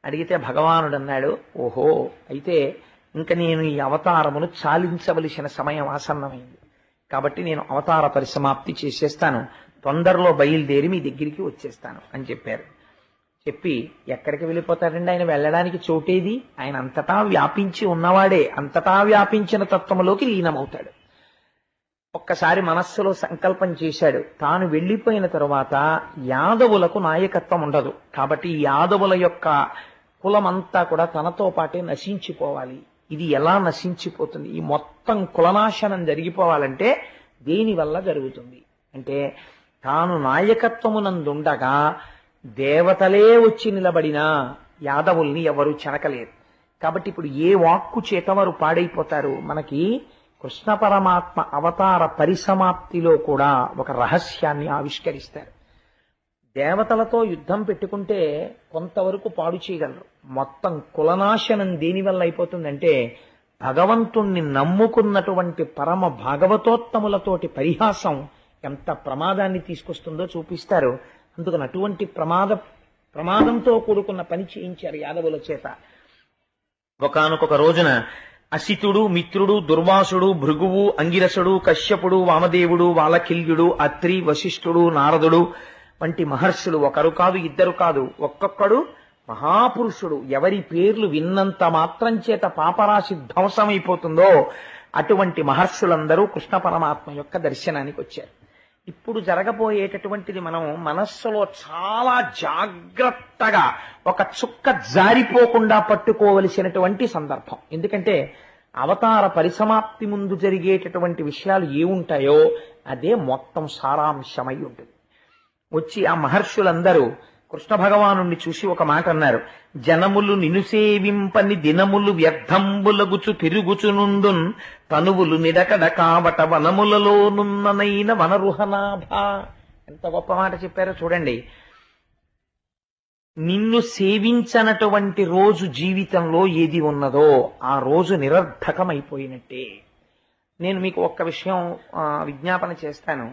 అడిగితే భగవానుడు అన్నాడు, ఓహో, అయితే ఇంకా నేను ఈ అవతారమును చాలించవలసిన సమయం ఆసన్నమైంది, కాబట్టి నేను అవతార పరిసమాప్తి చేసేస్తాను, తొందరలో బయలుదేరి మీ దగ్గరికి వచ్చేస్తాను అని చెప్పారు. చెప్పి ఎక్కడికి వెళ్ళిపోతాడండి? ఆయన వెళ్ళడానికి చోటేది? ఆయన అంతటా వ్యాపించి ఉన్నవాడే, అంతటా వ్యాపించిన తత్వములోకి లీనమవుతాడు. ఒక్కసారి మనస్సులో సంకల్పం చేశాడు, తాను వెళ్ళిపోయిన తరువాత యాదవులకు నాయకత్వం ఉండదు, కాబట్టి యాదవుల యొక్క కులమంతా కూడా తనతో పాటే నశించిపోవాలి. ఇది ఎలా నశించిపోతుంది? ఈ మొత్తం కులనాశనం జరిగిపోవాలంటే దేనివల్ల జరుగుతుంది అంటే తాను నాయకత్వమునందుండగా దేవతలే వచ్చి నిలబడినా యాదవుల్ని ఎవరు చెనకలేరు. కాబట్టి ఇప్పుడు ఏ వాక్కు చేత వారు పాడైపోతారు? మనకి కృష్ణ పరమాత్మ అవతార పరిసమాప్తిలో కూడా ఒక రహస్యాన్ని ఆవిష్కరిస్తారు. దేవతలతో యుద్ధం పెట్టుకుంటే కొంతవరకు పాడు చేయగలరు. మొత్తం కులనాశనం దేనివల్ల అయిపోతుందంటే భగవంతుణ్ణి నమ్ముకున్నటువంటి పరమ భాగవతోత్తములతోటి పరిహాసం ఎంత ప్రమాదాన్ని తీసుకొస్తుందో చూపిస్తారు. అందుకని అటువంటి ప్రమాదంతో కూడుకున్న పని చేయించారు యాదవుల చేత. ఒకానొక రోజున అసితుడు, మిత్రుడు, దుర్వాసుడు, భృగువు, అంగిరసుడు, కశ్యపుడు, వామదేవుడు, వాలకిల్యుడు, అత్రి, వశిష్ఠుడు, నారదుడు వంటి మహర్షులు ఒకరు కాదు, ఇద్దరు కాదు, ఒక్కొక్కడు మహాపురుషుడు. ఎవరి పేర్లు విన్నంత మాత్రం చేత పాపరాశి ధ్వంసమైపోతుందో అటువంటి మహర్షులందరూ కృష్ణ పరమాత్మ యొక్క దర్శనానికి వచ్చారు. ఇప్పుడు జరగబోయేటటువంటిది మనం మనస్సులో చాలా జాగ్రత్తగా ఒక చుక్క జారిపోకుండా పట్టుకోవలసినటువంటి సందర్భం. ఎందుకంటే అవతార పరిసమాప్తి ముందు జరిగేటటువంటి విషయాలు ఏముంటాయో అదే మొత్తం సారాంశమై ఉంటుంది. వచ్చి ఆ మహర్షులందరూ కృష్ణ భగవానుణ్ణి చూసి ఒక మాట అన్నారు. జనములు నిను సేవింపని దినములు వ్యర్థంబులగుచు తిరుగుచునుండున్ తనువులు నిడకడ కావట వనములలోనున్ననైన వనరుహనాభ. ఎంత గొప్ప మాట చెప్పారో చూడండి. నిన్ను సేవించనటువంటి రోజు జీవితంలో ఏది ఉన్నదో ఆ రోజు నిరర్ధకమైపోయినట్టే. నేను మీకు ఒక్క విషయం విజ్ఞాపన చేస్తాను.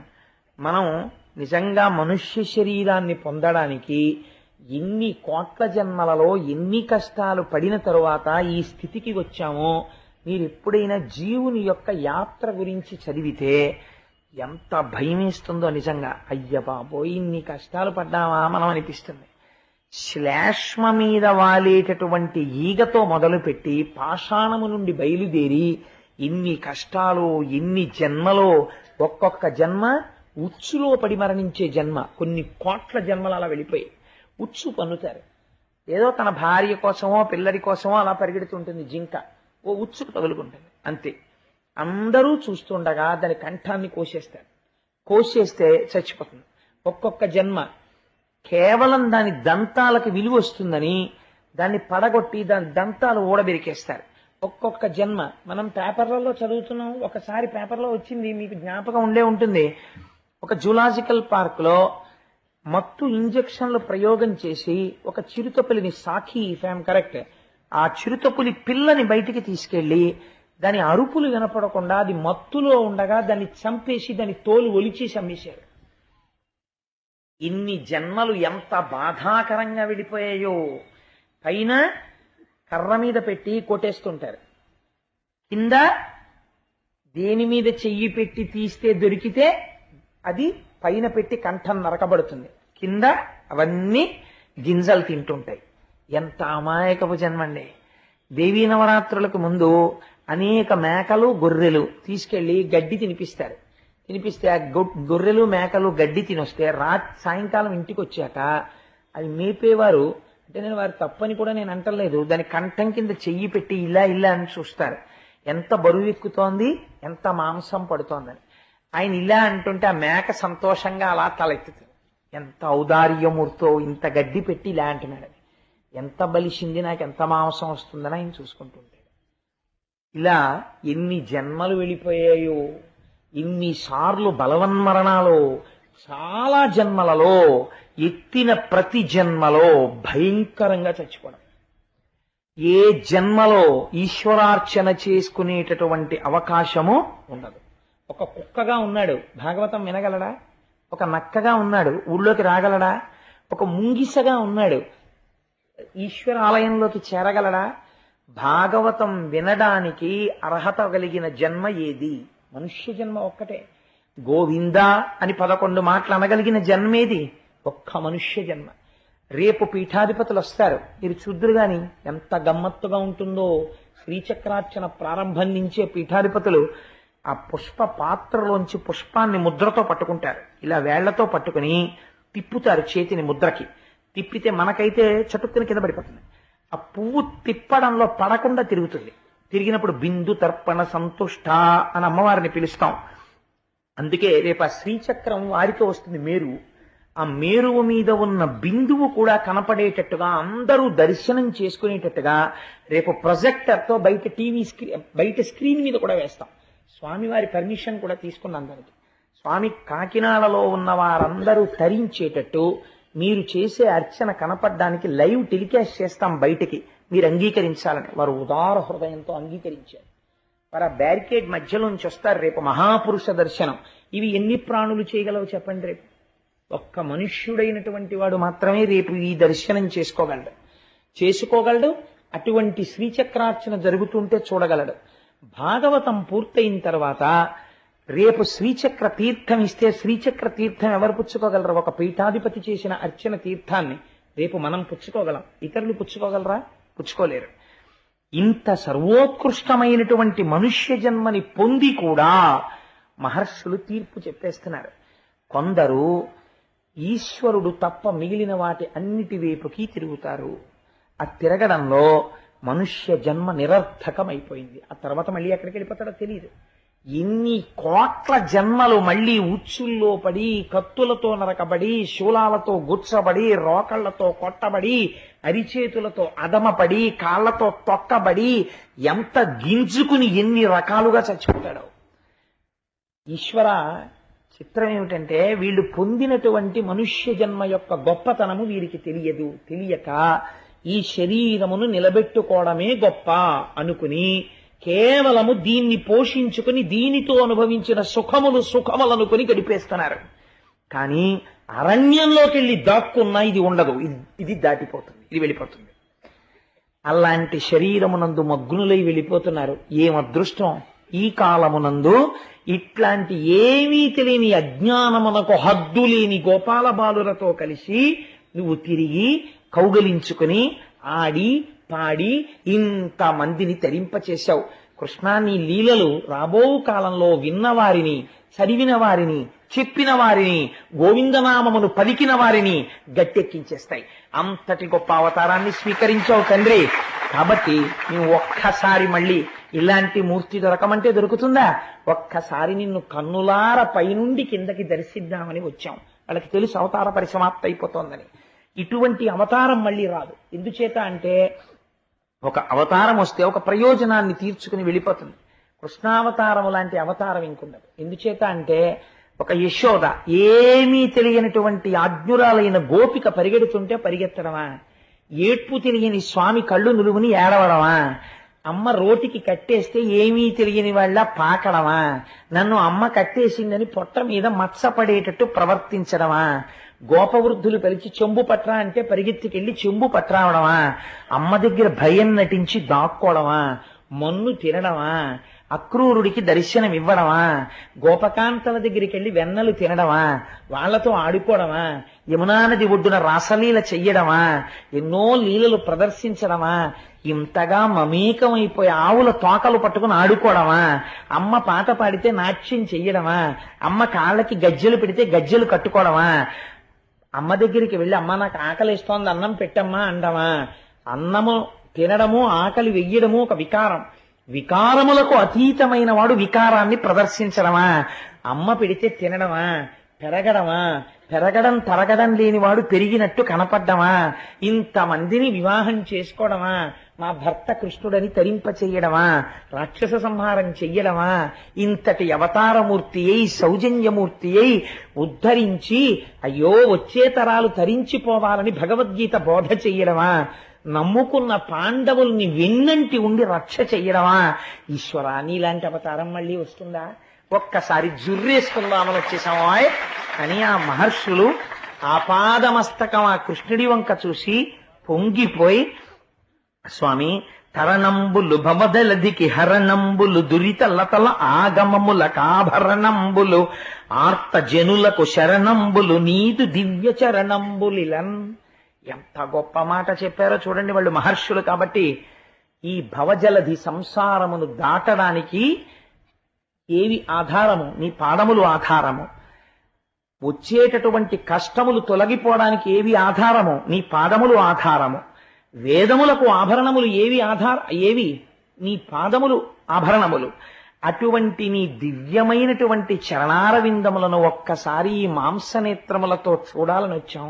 మనం నిజంగా మనుష్య శరీరాన్ని పొందడానికి ఎన్ని కోట్ల జన్మలలో ఎన్ని కష్టాలు పడిన తరువాత ఈ స్థితికి వచ్చామో మీరు ఎప్పుడైనా జీవుని యొక్క యాత్ర గురించి చదివితే ఎంత భయమేస్తుందో నిజంగా. అయ్య బాబోయ్, ఇన్ని కష్టాలు పడ్డామా మనం అనిపిస్తుంది. శ్లేష్మ మీద వాలేటటువంటి ఈగతో మొదలుపెట్టి పాషాణము నుండి బయలుదేరి ఇన్ని కష్టాలు, ఎన్ని జన్మలో, ఒక్కొక్క జన్మ ఉచ్చులో పడి మరణించే జన్మ. కొన్ని కోట్ల జన్మలు అలా వెళ్ళిపోయి ఉచ్చు పన్నుతారు. ఏదో తన భార్య కోసమో పిల్లడి కోసమో అలా పరిగెడుతుంటుంది జింక, ఓ ఉచ్చుకు తగులుకుంటుంది అంతే. అందరూ చూస్తుండగా దాని కంఠాన్ని కోసేస్తారు. కోసేస్తే చచ్చిపోతుంది. ఒక్కొక్క జన్మ కేవలం దాని దంతాలకి విలువ వస్తుందని దాన్ని పడగొట్టి దాని దంతాలు ఊడబెరికేస్తారు. ఒక్కొక్క జన్మ మనం పేపర్లలో చదువుతున్నాం. ఒకసారి పేపర్లో వచ్చింది, మీకు జ్ఞాపకం ఉండే ఉంటుంది. ఒక జూలాజికల్ పార్క్ లో మత్తు ఇంజెక్షన్లు ప్రయోగం చేసి ఒక చిరుతపులిని, సాఖి ఇఫ్ ఐఎమ్ కరెక్ట్, ఆ చిరుతపులి పిల్లని బయటికి తీసుకెళ్లి దాని అరుపులు వినపడకుండా అది మత్తులో ఉండగా దాన్ని చంపేసి దాని తోలు ఒలిచేసి అమ్మేశారు. ఇన్ని జన్మలు ఎంత బాధాకరంగా వెళ్ళిపోయాయో. పైన కర్ర మీద పెట్టి కొట్టేస్తుంటారు, కింద దేని మీద చెయ్యి పెట్టి తీస్తే దొరికితే అది పైన పెట్టి కంఠం నరకబడుతుంది, కింద అవన్నీ గింజలు తింటుంటాయి. ఎంత అమాయకపు జన్మండి. దేవీ నవరాత్రులకు ముందు అనేక మేకలు, గొర్రెలు తీసుకెళ్లి గడ్డి తినిపిస్తారు. తినిపిస్తే ఆ గొర్రెలు, మేకలు గడ్డి తినొస్తే సాయంకాలం ఇంటికి వచ్చాక అవి మేపేవారు. అంటే నేను వారి తప్పని కూడా నేను అంటలేదు, దాని కంఠం కింద చెయ్యి పెట్టి ఇలా ఇలా అని చూస్తారు, ఎంత బరువు ఎక్కుతోంది, ఎంత మాంసం పడుతోందని. ఆయన ఇలా అంటుంటే ఆ మేక సంతోషంగా అలా తలెత్తుతుంది. ఎంత ఔదార్యమూర్తో, ఇంత గడ్డి పెట్టి ఇలా అంటున్నాడు, ఎంత బలిసింది, నాకు ఎంత మాంసం వస్తుందని ఆయన చూసుకుంటుంటాడు. ఇలా ఎన్ని జన్మలు వెళ్ళిపోయాయో, ఇన్నిసార్లు బలవన్మరణాలు, చాలా జన్మలలో, ఎత్తిన ప్రతి జన్మలో భయంకరంగా చచ్చిపోవడం. ఏ జన్మలో ఈశ్వరార్చన చేసుకునేటటువంటి అవకాశము ఉండదు. ఒక కుక్కగా ఉన్నాడు, భాగవతం వినగలడా? ఒక నక్కగా ఉన్నాడు, ఊళ్ళోకి రాగలడా? ఒక ముంగిసగా ఉన్నాడు, ఈశ్వర ఆలయంలోకి చేరగలడా? భాగవతం వినడానికి అర్హత కలిగిన జన్మ ఏది? మనుష్య జన్మ ఒక్కటే. గోవింద అని 11 మాటలు అనగలిగిన జన్మేది? ఒక్క మనుష్య జన్మ. రేపు పీఠాధిపతులు వస్తారు, మీరు చూద్దురు గాని ఎంత గమ్మత్తుగా ఉంటుందో. శ్రీచక్రార్చన ప్రారంభం నుంచే పీఠాధిపతులు ఆ పుష్ప పాత్రలోంచి పుష్పాన్ని ముద్రతో పట్టుకుంటారు. ఇలా వేళ్లతో పట్టుకుని తిప్పుతారు చేతిని ముద్రకి. తిప్పితే మనకైతే చటుక్కుని కింద పడిపోతుంది. ఆ పువ్వు తిప్పడంలో పడకుండా తిరుగుతుంది. తిరిగినప్పుడు బిందు తర్పణ సంతుష్ట అని అమ్మవారిని పిలుస్తాం. అందుకే రేపు ఆ శ్రీచక్రం వారికి వస్తుంది మేరు. ఆ మేరువు మీద ఉన్న బిందువు కూడా కనపడేటట్టుగా అందరూ దర్శనం చేసుకునేటట్టుగా రేపు ప్రొజెక్టర్తో బయట స్క్రీన్ మీద కూడా వేస్తాం. స్వామివారి పర్మిషన్ కూడా తీసుకున్నాం దానికి. స్వామి కాకినాడలో ఉన్న వారందరూ తరించేటట్టు మీరు చేసే అర్చన కనపడడానికి లైవ్ టెలికాస్ట్ చేస్తాం బయటికి, మీరు అంగీకరించాలని. వారు ఉదార హృదయంతో అంగీకరించారు. వారు ఆ బ్యారికేడ్ మధ్యలోంచి వస్తారు. రేపు మహాపురుష దర్శనం. ఇవి ఎన్ని ప్రాణులు చేయగలవు చెప్పండి? రేపు ఒక్క మనుష్యుడైనటువంటి వాడు మాత్రమే రేపు ఈ దర్శనం చేసుకోగలడు. అటువంటి శ్రీచక్రార్చన జరుగుతుంటే చూడగలడు. భాగవతం పూర్తయిన తర్వాత రేపు శ్రీచక్ర తీర్థం ఇస్తే శ్రీచక్ర తీర్థం ఎవరు పుచ్చుకోగలరు? ఒక పీఠాధిపతి చేసిన అర్చన తీర్థాన్ని రేపు మనం పుచ్చుకోగలం. ఇతరులు పుచ్చుకోగలరా? పుచ్చుకోలేరు. ఇంత సర్వోత్కృష్టమైనటువంటి మనుష్య జన్మని పొంది కూడా మహర్షులు తీర్పు చెప్పేస్తున్నారు. కొందరు ఈశ్వరుడు తప్ప మిగిలిన వాటి అన్నిటి వైపుకి తిరుగుతారు. ఆ తిరగడంలో మనుష్య జన్మ నిరర్థకమైపోయింది. ఆ తర్వాత మళ్ళీ ఎక్కడికి వెళ్ళిపోతాడో తెలియదు. ఎన్ని కోట్ల జన్మలు మళ్ళీ ఉచ్చుల్లో పడి, కత్తులతో నరకబడి, శూలాలతో గుచ్చబడి, రోకళ్లతో కొట్టబడి, అరిచేతులతో అదమపడి, కాళ్లతో తొక్కబడి, ఎంత గింజుకుని ఎన్ని రకాలుగా చచ్చిపోతాడో. ఈశ్వర, చిత్రం ఏమిటంటే వీళ్ళు పొందినటువంటి మనుష్య జన్మ యొక్క గొప్పతనము వీరికి తెలియక ఈ శరీరమును నిలబెట్టుకోవడమే గొప్ప అనుకుని కేవలము దీన్ని పోషించుకుని దీనితో అనుభవించిన సుఖములనుకుని గడిపేస్తున్నారు. కానీ అరణ్యంలోకి వెళ్ళి దాక్కున్నా ఇది ఉండదు, ఇది దాటిపోతుంది, ఇది వెళ్ళిపోతుంది. అలాంటి శరీరమునందు మగ్నులై వెళ్ళిపోతున్నారు. ఏం అదృష్టం! ఈ కాలమునందు ఇట్లాంటి ఏమీ తెలియని అజ్ఞానమునకు హద్దు లేని గోపాల బాలులతో కలిసి నువ్వు తిరిగి కౌగలించుకుని ఆడి పాడి ఇంతమందిని తరింపచేశావు. కృష్ణ, నీ లీలలు రాబో కాలంలో విన్నవారిని, చదివిన వారిని, చెప్పిన వారిని, గోవిందనామమును పలికిన వారిని గట్టెక్కించేస్తాయి. అంతటి గొప్ప అవతారాన్ని స్వీకరించావు తండ్రి. కాబట్టి నువ్వు ఒక్కసారి మళ్ళీ ఇలాంటి మూర్తి దొరకమంటే దొరుకుతుందా? ఒక్కసారి నిన్ను కన్నులార పైనుండి కిందకి దర్శిద్దామని వచ్చాం. వాళ్ళకి తెలుసు అవతార పరిసమాప్తి అయిపోతోందని. ఇటువంటి అవతారం మళ్ళీ రాదు. ఎందుచేత అంటే ఒక అవతారం వస్తే ఒక ప్రయోజనాన్ని తీర్చుకుని వెళ్ళిపోతుంది. కృష్ణావతారం లాంటి అవతారం ఇంకుండదు. ఎందుచేత అంటే ఒక యశోద ఏమీ తెలియనటువంటి ఆజ్ఞురాలైన గోపిక పరిగెడుతుంటే పరిగెత్తడమా? ఏడ్పు తెలియని స్వామి కళ్ళు నులుగుని ఏడవడమా? అమ్మ రోటికి కట్టేస్తే ఏమీ తెలియని వాళ్ళ పాకడమా? నన్ను అమ్మ కట్టేసిందని పొట్ట మీద మచ్చపడేటట్టు ప్రవర్తించడమా? గోపవృద్ధులు పిలిచి చెంబు పట్రా అంటే పరిగెత్తికెళ్లి చెంబు పట్రావడమా? అమ్మ దగ్గర భయం నటించి దాక్కోవడమా? మన్ను తినడమా? అక్రూరుడికి దర్శనం ఇవ్వడమా? గోపకాంతల దగ్గరికి వెళ్ళి వెన్నలు తినడమా? వాళ్లతో ఆడుకోవడమా? యమునా నది ఒడ్డున రాసలీల చెయ్యడమా? ఎన్నో లీలలు ప్రదర్శించడమా? ఇంతగా మమేకమైపోయి ఆవుల తోకలు పట్టుకుని ఆడుకోవడమా? అమ్మ పాట పాడితే నాట్యం చెయ్యడమా? అమ్మ కాళ్ళకి గజ్జెలు పెడితే గజ్జెలు కట్టుకోవడమా? అమ్మ దగ్గరికి వెళ్ళి అమ్మ నాకు ఆకలిస్తోంది అన్నం పెట్టమ్మా అండమా? అన్నము తినడము, ఆకలి వెయ్యడము ఒక వికారం. వికారములకు అతీతమైన వాడు వికారాన్ని ప్రదర్శించడమా? అమ్మ పెడితే తినడమా? పెరగడం తరగడం లేనివాడు పెరిగినట్టు కనపడ్డమా? ఇంతమందిని వివాహం చేసుకోవడమా? మా భర్త కృష్ణుడని తరింప చెయ్యడమా? రాక్షస సంహారం చెయ్యడమా? ఇంతటి అవతారమూర్తి అయి సౌజన్యమూర్తి అయి ఉద్ధరించి అయ్యో వచ్చే తరాలు తరించిపోవాలని భగవద్గీత బోధ చెయ్యడమా? నమ్ముకున్న పాండవుల్ని వెన్నంటి ఉండి రక్ష చెయ్యడమా? ఈశ్వరా, నీలాంటి అవతారం మళ్ళీ వస్తుందా? ఒక్కసారి జుర్రేసుకుందామని వచ్చేసామా అని ఆ మహర్షులు ఆపాదమస్తకం ఆ కృష్ణుడి వంక చూసి పొంగిపోయి, స్వామి తరణంబులు భవదలధికి హరణంబులు దురిత లతల ఆగమముల కాభరణంబులు ఆర్త జనులకు శరణంబులు నీదు దివ్య చరణంబులిలన్. ఎంత గొప్ప మాట చెప్పారో చూడండి వాళ్ళు మహర్షులు. కాబట్టి ఈ భవజలధి సంసారమును దాటడానికి ఏవి ఆధారము? నీ పాదములు ఆధారము. వచ్చేటటువంటి కష్టములు తొలగిపోవడానికి ఏవి ఆధారము? నీ పాదములు ఆధారము. వేదములకు ఆభరణములు ఏవి? నీ పాదములు ఆభరణములు. అటువంటి నీ దివ్యమైనటువంటి చరణారవిందములను ఒక్కసారి ఈ మాంసనేత్రములతో చూడాలని వచ్చాం.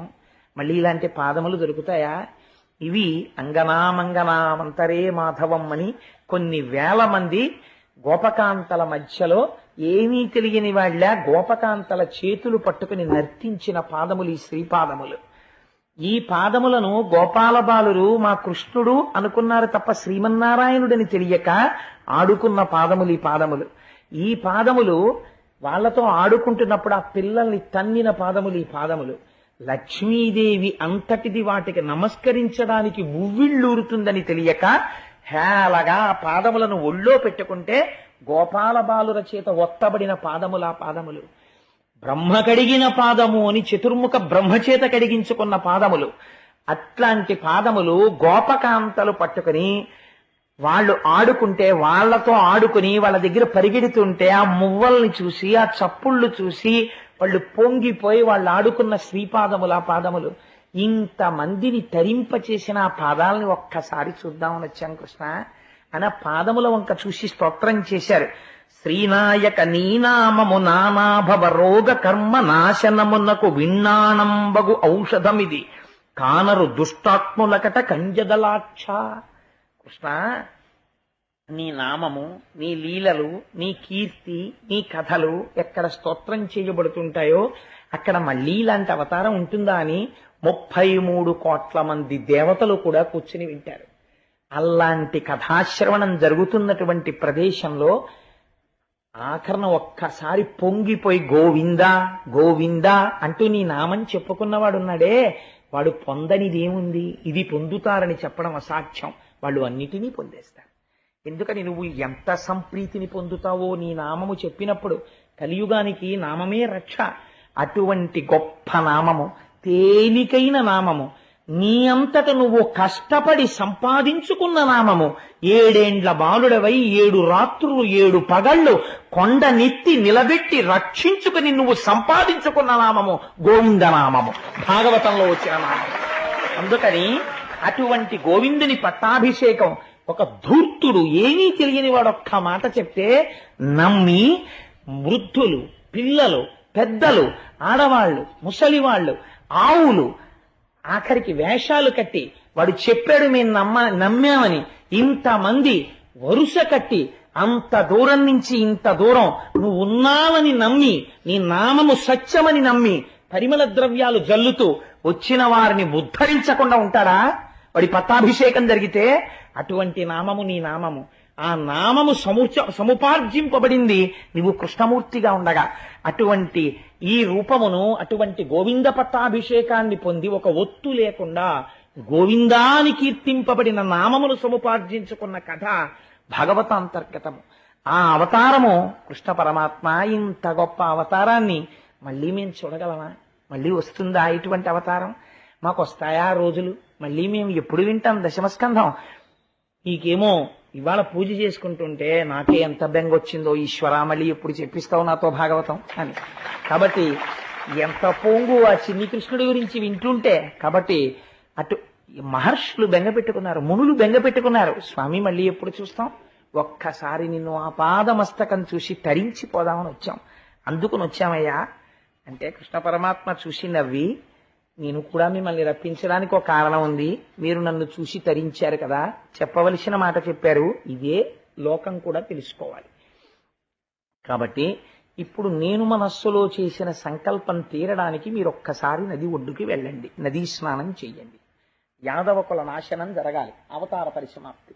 మళ్ళీ ఇలాంటి పాదములు దొరుకుతాయా? ఇవి అంగనామంగనామంతరే మాధవం అని కొన్ని వేల మంది గోపకాంతల మధ్యలో ఏమీ తెలియని వాళ్ళ గోపకాంతల చేతులు పట్టుకుని నర్తించిన పాదములు ఈ శ్రీపాదములు. ఈ పాదములను గోపాల బాలురు మా కృష్ణుడు అనుకున్నారు తప్ప శ్రీమన్నారాయణుడని తెలియక ఆడుకున్న పాదములు ఈ పాదములు. ఈ పాదములు వాళ్లతో ఆడుకుంటున్నప్పుడు ఆ పిల్లల్ని తన్నిన పాదములు ఈ పాదములు. లక్ష్మీదేవి అంతటిది వాటికి నమస్కరించడానికి ఉవ్విళ్ళూరుతుందని తెలియక హేళగా ఆ పాదములను ఒళ్ళో పెట్టుకుంటే గోపాల బాలుర చేత ఒత్తబడిన పాదములు ఆ పాదములు. బ్రహ్మ కడిగిన పాదము అని చతుర్ముఖ బ్రహ్మచేత కడిగించుకున్న పాదములు. అట్లాంటి పాదములు గోపకాంతలు పట్టుకుని వాళ్ళు ఆడుకుంటే వాళ్లతో ఆడుకుని వాళ్ళ దగ్గర పరిగెడుతుంటే ఆ మువ్వల్ని చూసి ఆ చప్పుళ్ళు చూసి వాళ్ళు పొంగిపోయి వాళ్ళు ఆడుకున్న శ్రీపాదములు ఆ పాదములు. ఇంతమందిని తరింపచేసిన ఆ పాదాలని ఒక్కసారి చూద్దామని వచ్చాం కృష్ణ అని ఆ పాదముల వంక చూసి స్తోత్రం చేశారు. శ్రీనాయక నీనామము నానాభవ రోగ కర్మ నాశనమునకు విన్నాణంబగు ఔషధమిది కానరు దుష్టాత్ములకట కంజదలాక్ష. కృష్ణ, నీ నామము, నీ లీలలు, నీ కీర్తి, నీ కథలు ఎక్కడ స్తోత్రం చేయబడుతుంటాయో అక్కడ మళ్ళీ ఇలాంటి అవతారం ఉంటుందా అని 33 కోట్ల మంది దేవతలు కూడా కూర్చుని వింటారు. అలాంటి కథాశ్రవణం జరుగుతున్నటువంటి ప్రదేశంలో ఆఖరణ ఒక్కసారి పొంగిపోయి గోవిందా గోవిందా అంటూ నీ నామం చెప్పుకున్నవాడున్నాడే, వాడు పొందనిదేముంది, ఇది పొందుతారని చెప్పడం అసాధ్యం. వాళ్ళు అన్నిటినీ పొందేస్తారు. ఎందుకని నువ్వు ఎంత సంప్రీతిని పొందుతావో నీ నామము చెప్పినప్పుడు. కలియుగానికి నామమే రక్ష. అటువంటి గొప్ప నామము, తేలికైన నామము, నీ అంతట నువ్వు కష్టపడి సంపాదించుకున్న నామము. 7 ఏండ్ల బాలుడవై 7 రాత్రులు 7 పగళ్ళు కొండ నెత్తి నిలబెట్టి రక్షించుకుని నువ్వు సంపాదించుకున్న నామము గోవిందనామము, భాగవతంలో వచ్చిన నామము. అందుకని అటువంటి గోవిందుని పట్టాభిషేకం ఒక ధూర్తుడు, ఏమీ తెలియని వాడు ఒక్క మాట చెప్తే నమ్మి వృద్ధులు, పిల్లలు, పెద్దలు, ఆడవాళ్లు, ముసలివాళ్లు, ఆవులు, ఆఖరికి వేషాలు కట్టి వాడు చెప్పాడు మేము నమ్మామని ఇంతమంది వరుస కట్టి అంత దూరం నుంచి ఇంత దూరం నువ్వు ఉన్నావని నమ్మి నీ నామము సత్యమని నమ్మి పరిమళ ద్రవ్యాలు జల్లుతూ వచ్చిన వారిని ఉద్ధరించకుండా ఉంటాడా? వాడి పట్టాభిషేకం జరిగితే అటువంటి నామము నీ నామము. ఆ నామము సముపార్జింపబడింది నువ్వు కృష్ణమూర్తిగా ఉండగా. అటువంటి ఈ రూపమును, అటువంటి గోవింద పట్టాభిషేకాన్ని పొంది ఒక ఒత్తు లేకుండా గోవిందాని కీర్తింపబడిన నామమును సముపార్జించుకున్న కథ భగవతాంతర్గతము. ఆ అవతారము కృష్ణ పరమాత్మ. ఇంత గొప్ప అవతారాన్ని మళ్ళీ మేము చూడగలమా? మళ్ళీ వస్తుందా ఇటువంటి అవతారం? మాకు వస్తాయా రోజులు? మళ్ళీ మేము ఎప్పుడు వింటాం దశమస్కంధం? నీకేమో ఇవాళ పూజ చేసుకుంటుంటే నాకే ఎంత బెంగొచ్చిందో, ఈశ్వరా మళ్ళీ ఎప్పుడు చెప్పిస్తావు నాతో భాగవతం అని. కాబట్టి ఎంత పొంగు ఆ చిన్ని కృష్ణుడి గురించి వింటుంటే. కాబట్టి అటు మహర్షులు బెంగ పెట్టుకున్నారు, మునులు బెంగ పెట్టుకున్నారు. స్వామి మళ్ళీ ఎప్పుడు చూస్తాం? ఒక్కసారి నిన్ను ఆ పాదమస్తకం చూసి తరించిపోదామని వచ్చాం. అందుకుని వచ్చామయ్యా అంటే కృష్ణ పరమాత్మ చూసి నవ్వి, నేను కూడా మిమ్మల్ని రప్పించడానికి ఒక కారణం ఉంది. మీరు నన్ను చూసి తరించారు కదా, చెప్పవలసిన మాట చెప్పారు. ఇదే లోకం కూడా తెలుసుకోవాలి. కాబట్టి ఇప్పుడు నేను మనస్సులో చేసిన సంకల్పం తీరడానికి మీరు ఒక్కసారి నది ఒడ్డుకి వెళ్ళండి, నదీ స్నానం చెయ్యండి. యాదవ కుల నాశనం జరగాలి, అవతార పరిసమాప్తి.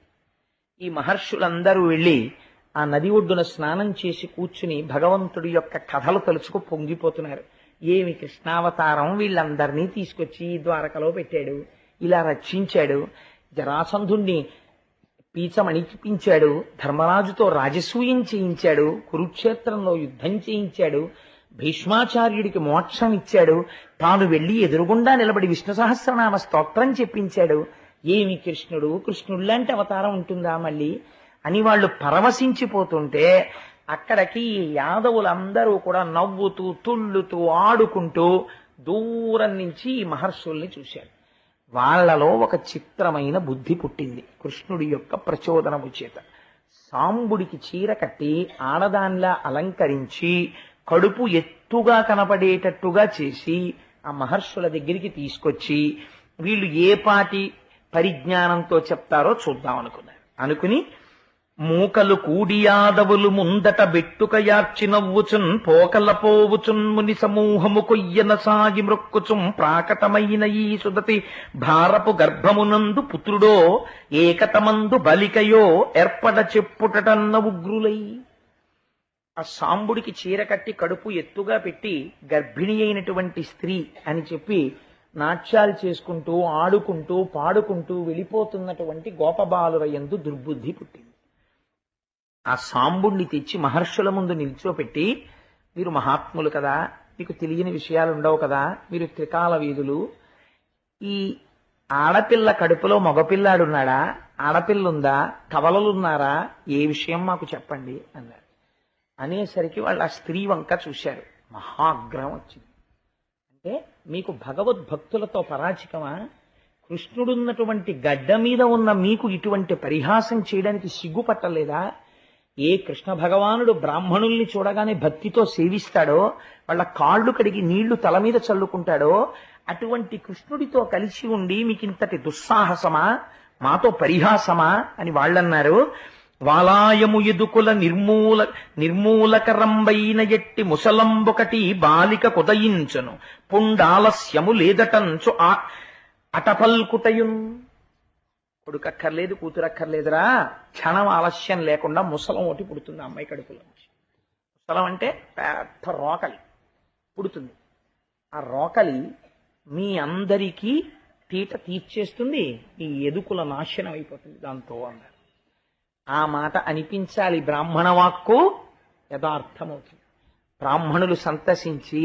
ఈ మహర్షులందరూ వెళ్ళి ఆ నది ఒడ్డున స్నానం చేసి కూర్చుని భగవంతుడి యొక్క కథలు తలుచుకు పొంగిపోతున్నారు. ఏమి కృష్ణావతారం, వీళ్ళందరినీ తీసుకొచ్చి ద్వారకలో పెట్టాడు, ఇలా రక్షించాడు, జరాసంధుణ్ణి పీచమణిపించాడు, ధర్మరాజుతో రాజసూయం చేయించాడు, కురుక్షేత్రంలో యుద్ధం చేయించాడు, భీష్మాచార్యుడికి మోక్షం ఇచ్చాడు, తాను వెళ్లి ఎదురుగుండా నిలబడి విష్ణు సహస్రనామ స్తోత్రం చెప్పించాడు. ఏమి కృష్ణుడు, కృష్ణుడిలాంటి అవతారం ఉంటుందా మళ్ళీ అని వాళ్ళు పరవశించిపోతుంటే అక్కడికి యాదవులందరూ కూడా నవ్వుతూ తుళ్ళుతూ ఆడుకుంటూ దూరం నుంచి ఈ మహర్షుల్ని చూశారు. వాళ్లలో ఒక చిత్రమైన బుద్ధి పుట్టింది కృష్ణుడి యొక్క ప్రచోదనము చేత. సాంబుడికి చీర కట్టి ఆడదానిలా అలంకరించి కడుపు ఎత్తుగా కనపడేటట్టుగా చేసి ఆ మహర్షుల దగ్గరికి తీసుకొచ్చి వీళ్ళు ఏ పాటి పరిజ్ఞానంతో చెప్తారో చూద్దాం అనుకుని మూకలు కూడియాదవులు ముందట బెట్టుక యార్చినవ్వుచున్ పోకల పోవుచున్ ముని సమూహము కొయ్యన సాగి మృక్కుచుం ప్రాకటమైన ఈ సుదతి భారపు గర్భమునందు పుత్రుడో ఏకతమందు బలికయో ఏర్పడ చెప్పుటటన్న ఉగ్రులై. ఆ సాంబుడికి చీర కట్టి కడుపు ఎత్తుగా పెట్టి గర్భిణి అయినటువంటి స్త్రీ అని చెప్పి నాట్యాలు చేసుకుంటూ ఆడుకుంటూ పాడుకుంటూ వెళ్ళిపోతున్నటువంటి గోపబాలురయందు దుర్బుద్ధి పుట్టింది. ఆ సాంబుణ్ణి తెచ్చి మహర్షుల ముందు నిల్చోపెట్టి, మీరు మహాత్ములు కదా, మీకు తెలియని విషయాలు ఉండవు కదా, మీరు త్రికాల వీధులు, ఈ ఆడపిల్ల కడుపులో మగపిల్లాడున్నాడా, ఆడపిల్లుందా, కవలలున్నారా, ఏ విషయం మాకు చెప్పండి అన్నారు. అనేసరికి వాళ్ళు ఆ స్త్రీ వంక చూశారు. మహాగ్రహం వచ్చింది. అంటే మీకు భగవద్భక్తులతో పరాచికమా? కృష్ణుడున్నటువంటి గడ్డ మీద ఉన్న మీకు ఇటువంటి పరిహాసం చేయడానికి సిగ్గుపట్టలేదా? ఏ కృష్ణ భగవానుడు బ్రాహ్మణుల్ని చూడగానే భక్తితో సేవిస్తాడో, వాళ్ళ కాళ్ళు కడిగి నీళ్లు తల మీద చల్లుకుంటాడో, అటువంటి కృష్ణుడితో కలిసి ఉండి మీకింతటి దుస్సాహసమా, మాతో పరిహాసమా అని వాళ్ళన్నారు. వాలాయము ఎదుకుల నిర్మూలకరంబైన ఎట్టి ముసలంబొకటి బాలిక కుదయించును పుండాలస్యము లేదటంచు అటపల్కుటయున్. కొడుకక్కర్లేదు, కూతురక్కర్లేదురా, క్షణం ఆలస్యం లేకుండా ముసలం ఒకటి పుడుతుంది అమ్మాయి కడుపులో. ముసలం అంటే పెద్ద రోకలి పుడుతుంది. ఆ రోకలి మీ అందరికీ తీట తీర్చేస్తుంది, మీ ఎదుకుల నాశనం అయిపోతుంది దాంతో అన్నారు. ఆ మాట అనిపించాలి. బ్రాహ్మణ వాక్కు యథార్థమవుతుంది. బ్రాహ్మణులు సంతసించి,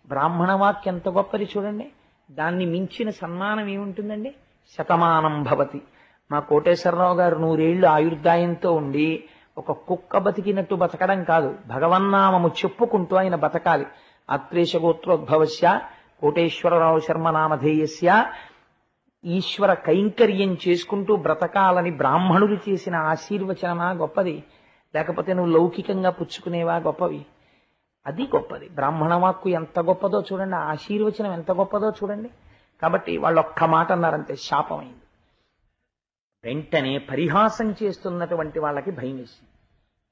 బ్రాహ్మణ వాక్కు ఎంత గొప్పది చూడండి, దాన్ని మించిన సన్మానం ఏముంటుందండి? శతమానం భవతి. మా కోటేశ్వరరావు గారు 100 ఏళ్లు ఆయుర్దాయంతో ఉండి ఒక కుక్క బతికినట్టు బతకడం కాదు, భగవన్నామము చెప్పుకుంటూ ఆయన బతకాలి. అత్రేష గోత్రోద్భవస్య కోటేశ్వరరావు శర్మ నామధేయస్య ఈశ్వర కైంకర్యం చేసుకుంటూ బ్రతకాలని బ్రాహ్మణులు చేసిన ఆశీర్వచనమా గొప్పది? లేకపోతే నువ్వు లౌకికంగా పుచ్చుకునేవా గొప్పవి? అది గొప్పది. బ్రాహ్మణ వాక్కు ఎంత గొప్పదో చూడండి, ఆశీర్వచనం ఎంత గొప్పదో చూడండి. కాబట్టి వాళ్ళు ఒక్క మాట అన్నారంతే, శాపమైంది. వెంటనే పరిహాసం చేస్తున్నటువంటి వాళ్ళకి భయం వేసింది.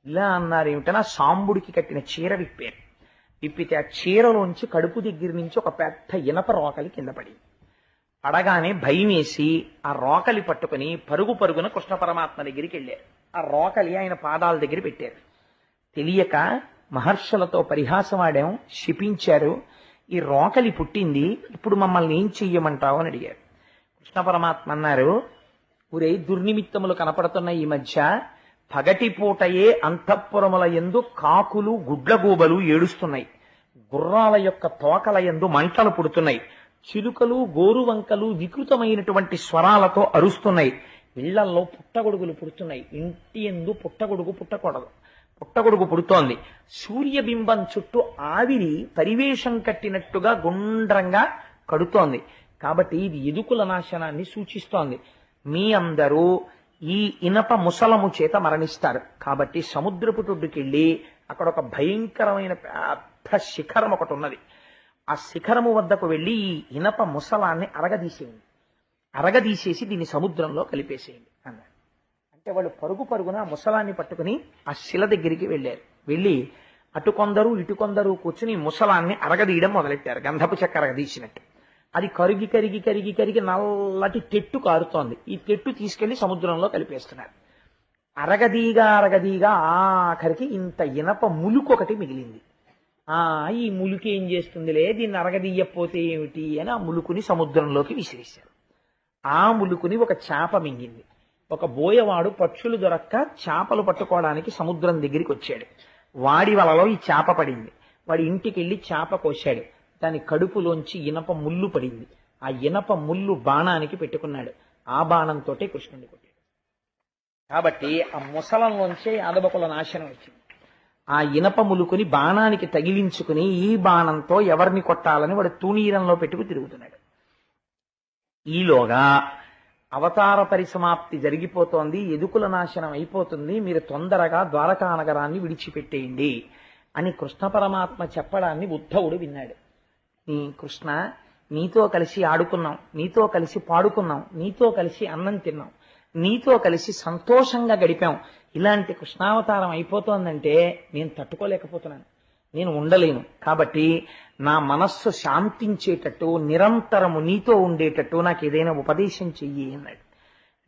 ఇలా అన్నారు ఏమిటన్నా, సాంబుడికి కట్టిన చీర విప్పితే ఆ చీరలోంచి కడుపు దగ్గర నుంచి ఒక పెద్ద ఇనప రోకలి కింద పడింది. పడగానే భయం వేసి ఆ రోకలి పట్టుకుని పరుగున కృష్ణ పరమాత్మ దగ్గరికి వెళ్ళారు. ఆ రోకలి ఆయన పాదాల దగ్గర పెట్టారు. తెలియక మహర్షులతో పరిహాసమాడాం, శిపించారు, ఈ రోకలి పుట్టింది, ఇప్పుడు మమ్మల్ని ఏం చెయ్యమంటావు అని అడిగారు. కృష్ణ పరమాత్మ అన్నారు, ఊరే దుర్నిమిత్తములు కనపడుతున్న ఈ మధ్య పగటిపూటయే అంతఃపురముల యందు కాకులు గుడ్లగూబలు ఏడుస్తున్నాయి, గుర్రాల యొక్క తోకల యందు మంటలు పుడుతున్నాయి, చిలుకలు గోరువంకలు వికృతమైనటువంటి స్వరాలతో అరుస్తున్నాయి, ఇళ్లల్లో పుట్టగొడుగులు పుడుతున్నాయి. ఇంటి యందు పుట్టగొడుగు పుట్టకూడదు, పుట్టగొడుగు పుడుతోంది. సూర్యబింబం చుట్టూ ఆవిరి పరివేషం కట్టినట్టుగా గుండ్రంగా కడుతోంది. కాబట్టి ఇది ఎదుకుల నాశనాన్ని సూచిస్తోంది. మీ అందరూ ఈ ఇనప ముసలము చేత మరణిస్తారు. కాబట్టి సముద్రపు టొడ్డుకెళ్ళి అక్కడ ఒక భయంకరమైన పెద్ద శిఖరం ఒకటి ఉన్నది, ఆ శిఖరము వద్దకు వెళ్ళి ఈ ఇనప ముసలాన్ని అరగదీసేసి దీన్ని సముద్రంలో కలిపేసేయండి అన్నారు. అంటే వాళ్ళు పరుగున ముసలాన్ని పట్టుకుని ఆ శిల దగ్గరికి వెళ్ళారు. వెళ్ళి అటు కొందరు ఇటు కొందరు కూర్చుని ముసలాన్ని అరగదీయడం మొదలెట్టారు, గంధపు చెక్క అరగదీసినట్టు. అది కరిగి కరిగి కరిగి కరిగి నల్లటి తెట్టు కారుతోంది. ఈ తెట్టు తీసుకెళ్లి సముద్రంలో కలిపేస్తున్నారు. అరగదీగా ఆఖరికి ఇంత ఇనప ములుకు ఒకటి మిగిలింది. ఈ ములుకు ఏం చేస్తుందిలే, దీన్ని అరగదీయకపోతే ఏమిటి అని ఆ ములుకుని సముద్రంలోకి విసిరేశారు. ఆ ములుకుని ఒక చేప మింగింది. ఒక బోయవాడు పక్షులు దొరక్క చేపలు పట్టుకోవడానికి సముద్రం దగ్గరికి వచ్చాడు. వాడి వలలో ఈ చేప పడింది. వాడి ఇంటికి వెళ్ళి చేప కోశాడు. దాని కడుపులోంచి ఇనప ముళ్ళు పడింది. ఆ ఇనప ముళ్ళు బాణానికి పెట్టుకున్నాడు. ఆ బాణంతో కృష్ణుడిని కొట్టాడు. కాబట్టి ఆ ముసలంలోంచే యాదవకుల నాశనం వచ్చింది. ఆ ఇనప ములుకుని బాణానికి తగిలించుకుని ఈ బాణంతో ఎవరిని కొట్టాలని వాడు తూణీరంలో పెట్టుకు తిరుగుతున్నాడు. ఈలోగా అవతార పరిసమాప్తి జరిగిపోతోంది, ఎదుకుల నాశనం అయిపోతుంది, మీరు తొందరగా ద్వారకా నగరాన్ని విడిచిపెట్టేయండి అని కృష్ణ పరమాత్మ చెప్పడాన్ని ఉద్ధవుడు విన్నాడు. కృష్ణ, నీతో కలిసి ఆడుకున్నాం, నీతో కలిసి పాడుకున్నాం, నీతో కలిసి అన్నం తిన్నాం, నీతో కలిసి సంతోషంగా గడిపాం, ఇలాంటి కృష్ణావతారం అయిపోతోందంటే నేను తట్టుకోలేకపోతున్నాను, నేను ఉండలేను. కాబట్టి నా మనస్సు శాంతించేటట్టు, నిరంతరము నీతో ఉండేటట్టు నాకు ఏదైనా ఉపదేశం చెయ్యి అన్నాడు.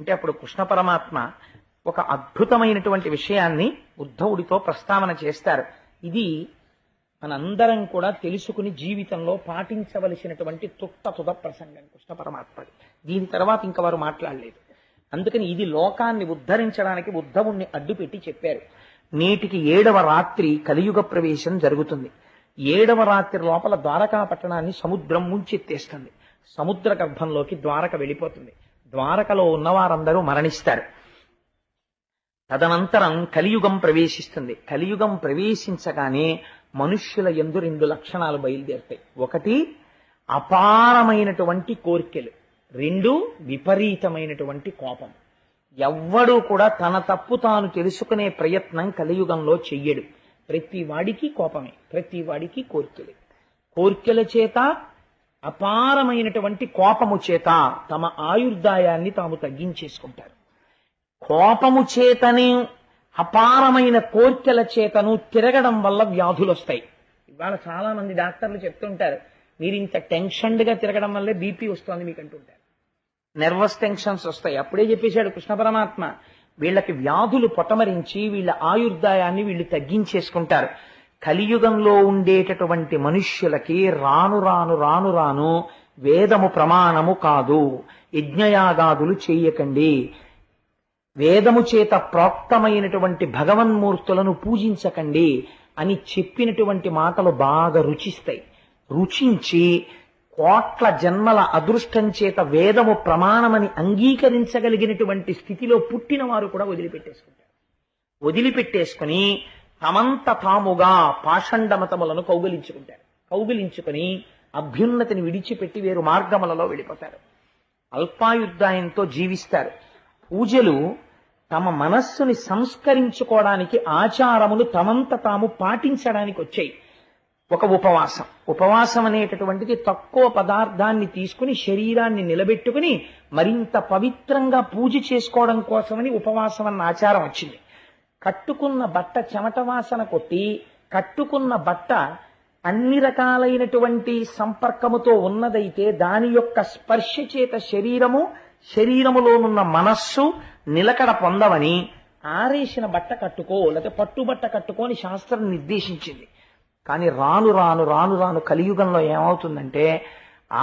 అంటే అప్పుడు కృష్ణ పరమాత్మ ఒక అద్భుతమైనటువంటి విషయాన్ని ఉద్ధవుడితో ప్రస్తావన చేస్తారు. ఇది మనందరం కూడా తెలుసుకుని జీవితంలో పాటించవలసినటువంటి తుద ప్రసంగం కృష్ణ పరమాత్మది. దీని తర్వాత ఇంక వారు మాట్లాడలేదు. అందుకని ఇది లోకాన్ని ఉద్ధరించడానికి ఉద్ధవుణ్ణి అడ్డుపెట్టి చెప్పారు. నేటికి 7వ రాత్రి కలియుగ ప్రవేశం జరుగుతుంది. 7వ రాత్రి లోపల ద్వారకా పట్టణాన్ని సముద్రం ముంచెత్తేస్తుంది. సముద్ర గర్భంలోకి ద్వారక వెళ్ళిపోతుంది. ద్వారకలో ఉన్నవారందరూ మరణిస్తారు. తదనంతరం కలియుగం ప్రవేశిస్తుంది. కలియుగం ప్రవేశించగానే మనుష్యుల యందు 2 లక్షణాలు బయలుదేరుతాయి. ఒకటి అపారమైనటువంటి కోరికలు, 2 విపరీతమైనటువంటి కోపం. ఎవ్వడూ కూడా తన తప్పు తాను తెలుసుకునే ప్రయత్నం కలియుగంలో చెయ్యడు. ప్రతి వాడికి కోపమే, ప్రతి వాడికి కోరికలే. కోరికల చేత, అపారమైనటువంటి కోపము చేత తమ ఆయుర్దాయాన్ని తాము తగ్గించేసుకుంటారు. కోపము చేతనే, అపారమైన కోరికల చేతను తిరగడం వల్ల వ్యాధులు వస్తాయి. ఇవాళ చాలా మంది డాక్టర్లు చెప్తుంటారు, మీరు ఇంత టెన్షన్డ్గా తిరగడం వల్లే బీపీ వస్తుంది మీకు అంటుంటారు. నెర్వస్ టెన్షన్స్ వస్తాయి. అప్పుడే చెప్పేశాడు కృష్ణ పరమాత్మ, వీళ్ళకి వ్యాధులు పొటమరించి వీళ్ళ ఆయుర్దాయాన్ని వీళ్ళు తగ్గించేసుకుంటారు. కలియుగంలో ఉండేటటువంటి మనుష్యులకి రాను రాను రాను రాను వేదము ప్రమాణము కాదు, యజ్ఞయాగాదులు చేయకండి, వేదము చేత ప్రోక్తమైనటువంటి భగవన్మూర్తులను పూజించకండి అని చెప్పినటువంటి మాటలు బాగా రుచిస్తాయి. రుచించి కోట్ల జన్మల అదృష్టం చేత వేదము ప్రమాణమని అంగీకరించగలిగినటువంటి స్థితిలో పుట్టిన వారు కూడా వదిలిపెట్టేసుకుంటారు. వదిలిపెట్టేసుకుని తమంత తాముగా పాషండమతములను కౌగిలించుకుని అభ్యున్నతిని విడిచిపెట్టి వేరు మార్గములలో వెళ్ళిపోతారు. అల్పాయుర్దాయంతో జీవిస్తారు. పూజలు తమ మనస్సుని సంస్కరించుకోవడానికి, ఆచారములు తమంత తాము పాటించడానికి వచ్చాయి. ఒక ఉపవాసం అనేటటువంటిది తక్కువ పదార్థాన్ని తీసుకుని శరీరాన్ని నిలబెట్టుకుని మరింత పవిత్రంగా పూజ చేసుకోవడం కోసమని ఉపవాసం అన్న ఆచారం వచ్చింది. కట్టుకున్న బట్ట చెమట వాసన కొట్టి, కట్టుకున్న బట్ట అన్ని రకాలైనటువంటి సంపర్కముతో ఉన్నదైతే దాని యొక్క స్పర్శ చేత శరీరములోనున్న మనస్సు నిలకడ పొందవని ఆరేసిన బట్ట కట్టుకో, లేకపోతే పట్టుబట్ట కట్టుకోని శాస్త్రం నిర్దేశించింది. కానీ రాను రాను రాను రాను కలియుగంలో ఏమవుతుందంటే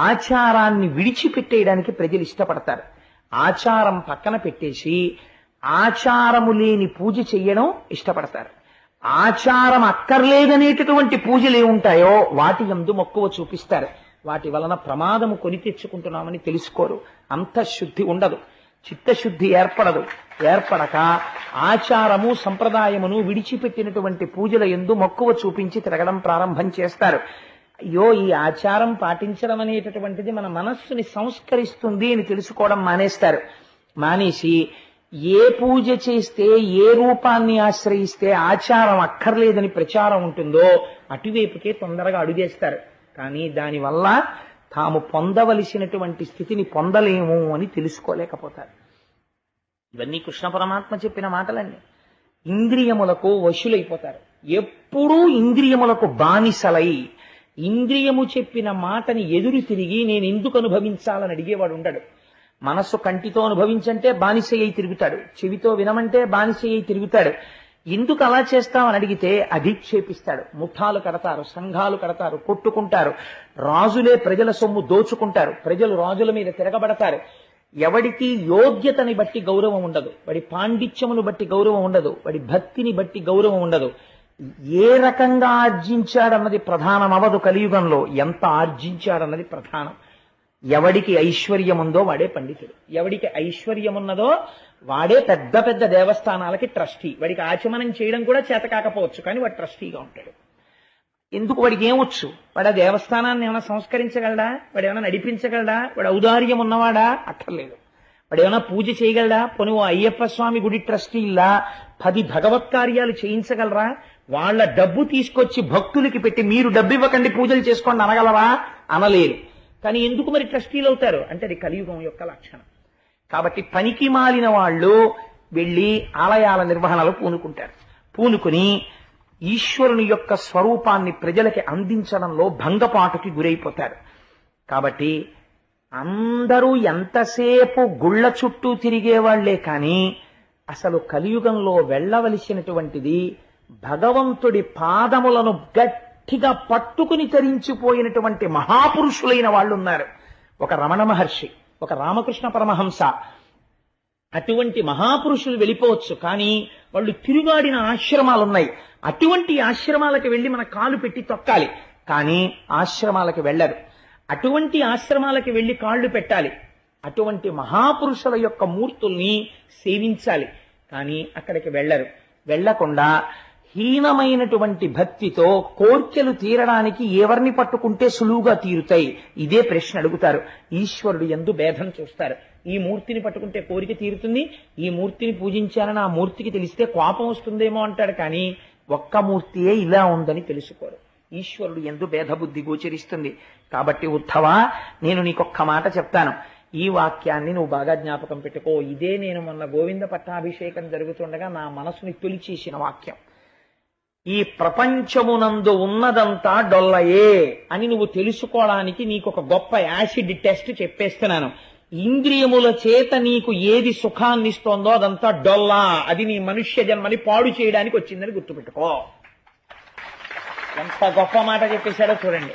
ఆచారాన్ని విడిచిపెట్టేయడానికి ప్రజలు ఇష్టపడతారు. ఆచారం పక్కన పెట్టేసి ఆచారము లేని పూజ చెయ్యడం ఇష్టపడతారు. ఆచారం అక్కర్లేదనేటటువంటి పూజలు ఏముంటాయో వాటి యందు మక్కువ చూపిస్తారు. వాటి వలన ప్రమాదము కొని తెచ్చుకుంటున్నామని తెలుసుకోరు. అంతఃశుద్ధి ఉండదు, చిత్తశుద్ధి ఏర్పడక ఆచారము సంప్రదాయమును విడిచిపెట్టినటువంటి పూజల యందు మక్కువ చూపించి తిరగడం ప్రారంభం చేస్తారు. అయ్యో, ఈ ఆచారం పాటించడం అనేటటువంటిది మన మనస్సుని సంస్కరిస్తుంది అని తెలుసుకోవడం మానేసి ఏ పూజ చేస్తే, ఏ రూపాన్ని ఆశ్రయిస్తే ఆచారం అక్కర్లేదని ప్రచారం ఉంటుందో అటువైపుకే తొందరగా అడుగేస్తారు. కానీ దానివల్ల తాము పొందవలసినటువంటి స్థితిని పొందలేము అని తెలుసుకోలేకపోతారు. ఇవన్నీ కృష్ణ పరమాత్మ చెప్పిన మాటలన్నీ. ఇంద్రియములకు వశులైపోతారు. ఎప్పుడూ ఇంద్రియములకు బానిసలై ఇంద్రియము చెప్పిన మాటని ఎదురు తిరిగి నేను ఎందుకు అనుభవించాలని అడిగేవాడు ఉండడు. మనస్సు కంటితో అనుభవించంటే బానిస అయి తిరుగుతాడు, చెవితో వినమంటే బానిస అయి తిరుగుతాడు. ఎందుకు అలా చేస్తామని అడిగితే అధిక్షేపిస్తాడు. ముఠాలు కడతారు, సంఘాలు కడతారు, కొట్టుకుంటారు, రాజులే ప్రజల సొమ్ము దోచుకుంటారు, ప్రజలు రాజుల మీద తిరగబడతారు. ఎవడికి యోగ్యతని బట్టి గౌరవం ఉండదు, వాడి పాండిత్యమును బట్టి గౌరవం ఉండదు, వాడి భక్తిని బట్టి గౌరవం ఉండదు. ఏ రకంగా ఆర్జించాడన్నది ప్రధానం అవ్వదు కలియుగంలో, ఎంత ఆర్జించాడన్నది ప్రధానం. ఎవడికి ఐశ్వర్యం ఉందో వాడే పండితుడు, ఎవడికి ఐశ్వర్యం ఉన్నదో వాడే పెద్ద పెద్ద దేవస్థానాలకి ట్రస్టీ. వాడికి ఆచమనం చేయడం కూడా చేత కాకపోవచ్చు, కానీ వాడు ట్రస్టీగా ఉంటాడు. ఎందుకు? వాడికి ఏమొచ్చు? వాడు ఆ దేవస్థానాన్ని ఏమైనా సంస్కరించగలడా? వాడు ఏమైనా నడిపించగలడా? వాడు ఔదార్యం ఉన్నవాడా? అక్కర్లేదు. వాడు ఏమైనా పూజ చేయగలరా? పోనీ ఓ అయ్యప్ప స్వామి గుడి ట్రస్టీలా 10 భగవత్ కార్యాలు చేయించగలరా? వాళ్ళ డబ్బు తీసుకొచ్చి భక్తులకి పెట్టి మీరు డబ్బు ఇవ్వకండి పూజలు చేసుకోండి అనగలరా? అనలేరు. కానీ ఎందుకు మరి ట్రస్టీలు అవుతారు అంటే అది కలియుగం యొక్క లక్షణం. కాబట్టి పనికి మాలిన వాళ్ళు వెళ్ళి ఆలయాల నిర్వహణలో పూనుకుంటారు. పూనుకుని ఈశ్వరుని యొక్క స్వరూపాన్ని ప్రజలకి అందించడంలో భంగపాటుకి గురైపోతారు. కాబట్టి అందరూ ఎంతసేపు గుళ్ళ చుట్టూ తిరిగేవాళ్లే కానీ అసలు కలియుగంలో వెళ్ళవలసినటువంటిది భగవంతుడి పాదములను గట్టిగా పట్టుకుని తరించిపోయినటువంటి మహాపురుషులైన వాళ్ళు ఉన్నారు. ఒక రమణ మహర్షి, ఒక రామకృష్ణ పరమహంస, అటువంటి మహాపురుషులు వెళ్ళిపోవచ్చు. కానీ వాళ్ళు తిరుగాడిన ఆశ్రమాలున్నాయి. అటువంటి ఆశ్రమాలకు వెళ్ళి మన కాలు పెట్టి తొక్కాలి. కానీ ఆశ్రమాలకు వెళ్ళరు. అటువంటి ఆశ్రమాలకు వెళ్ళి కాళ్ళు పెట్టాలి. అటువంటి మహాపురుషుల యొక్క మూర్తుల్ని సేవించాలి. కానీ అక్కడికి వెళ్ళరు. వెళ్లకుండా హీనమైనటువంటి భక్తితో కోర్కెలు తీరడానికి ఎవరిని పట్టుకుంటే సులువుగా తీరుతాయి, ఇదే ప్రశ్న అడుగుతారు. ఈశ్వరుడు యందు భేదం చూస్తారు. ఈ మూర్తిని పట్టుకుంటే కోరిక తీరుతుంది, ఈ మూర్తిని పూజించాలని ఆ మూర్తికి తెలిస్తే కోపం వస్తుందేమో అంటాడు. కానీ ఒక్క మూర్తియే ఇలా ఉందని తెలుసుకోరు. ఈశ్వరుడు యందు భేదబుద్ధి గోచరిస్తుంది. కాబట్టి ఉద్ధవా, నేను నీకొక్క మాట చెప్తాను. ఈ వాక్యాన్ని నువ్వు బాగా జ్ఞాపకం పెట్టుకో. ఇదే నేను మొన్న గోవింద పట్టాభిషేకం జరుగుతుండగా నా మనసుని తొలిచేసిన వాక్యం. ఈ ప్రపంచమునందు ఉన్నదంతా డొల్లయే అని నువ్వు తెలుసుకోవడానికి నీకు ఒక గొప్ప యాసిడ్ టెస్ట్ చెప్పేస్తున్నాను. ఇంద్రియముల చేత నీకు ఏది సుఖాన్ని ఇస్తోందో అదంతా డొల్లా. అది నీ మనుష్య జన్మని పాడు చేయడానికి వచ్చిందని గుర్తుపెట్టుకో. ఎంత గొప్ప మాట చెప్పేశాడో చూడండి.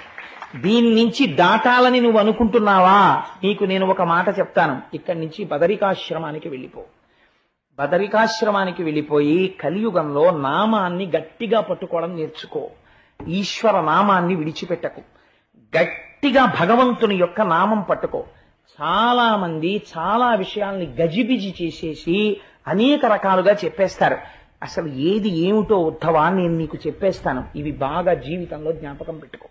దీని నుంచి దాటాలని నువ్వు అనుకుంటున్నావా? నీకు నేను ఒక మాట చెప్తాను. ఇక్కడి నుంచి బదరికాశ్రమానికి వెళ్ళిపో. బదరికాశ్రమానికి వెళ్ళిపోయి కలియుగంలో నామాన్ని గట్టిగా పట్టుకోవడం నేర్చుకో. ఈశ్వర నామాన్ని విడిచిపెట్టకు. గట్టిగా భగవంతుని యొక్క నామం పట్టుకో. చాలా మంది చాలా విషయాల్ని గజిబిజి చేసేసి అనేక రకాలుగా చెప్పేస్తారు. అసలు ఏది ఏమిటో ఉద్ధవా నేను నీకు చెప్పేస్తాను. ఇవి బాగా జీవితంలో జ్ఞాపకం పెట్టుకో.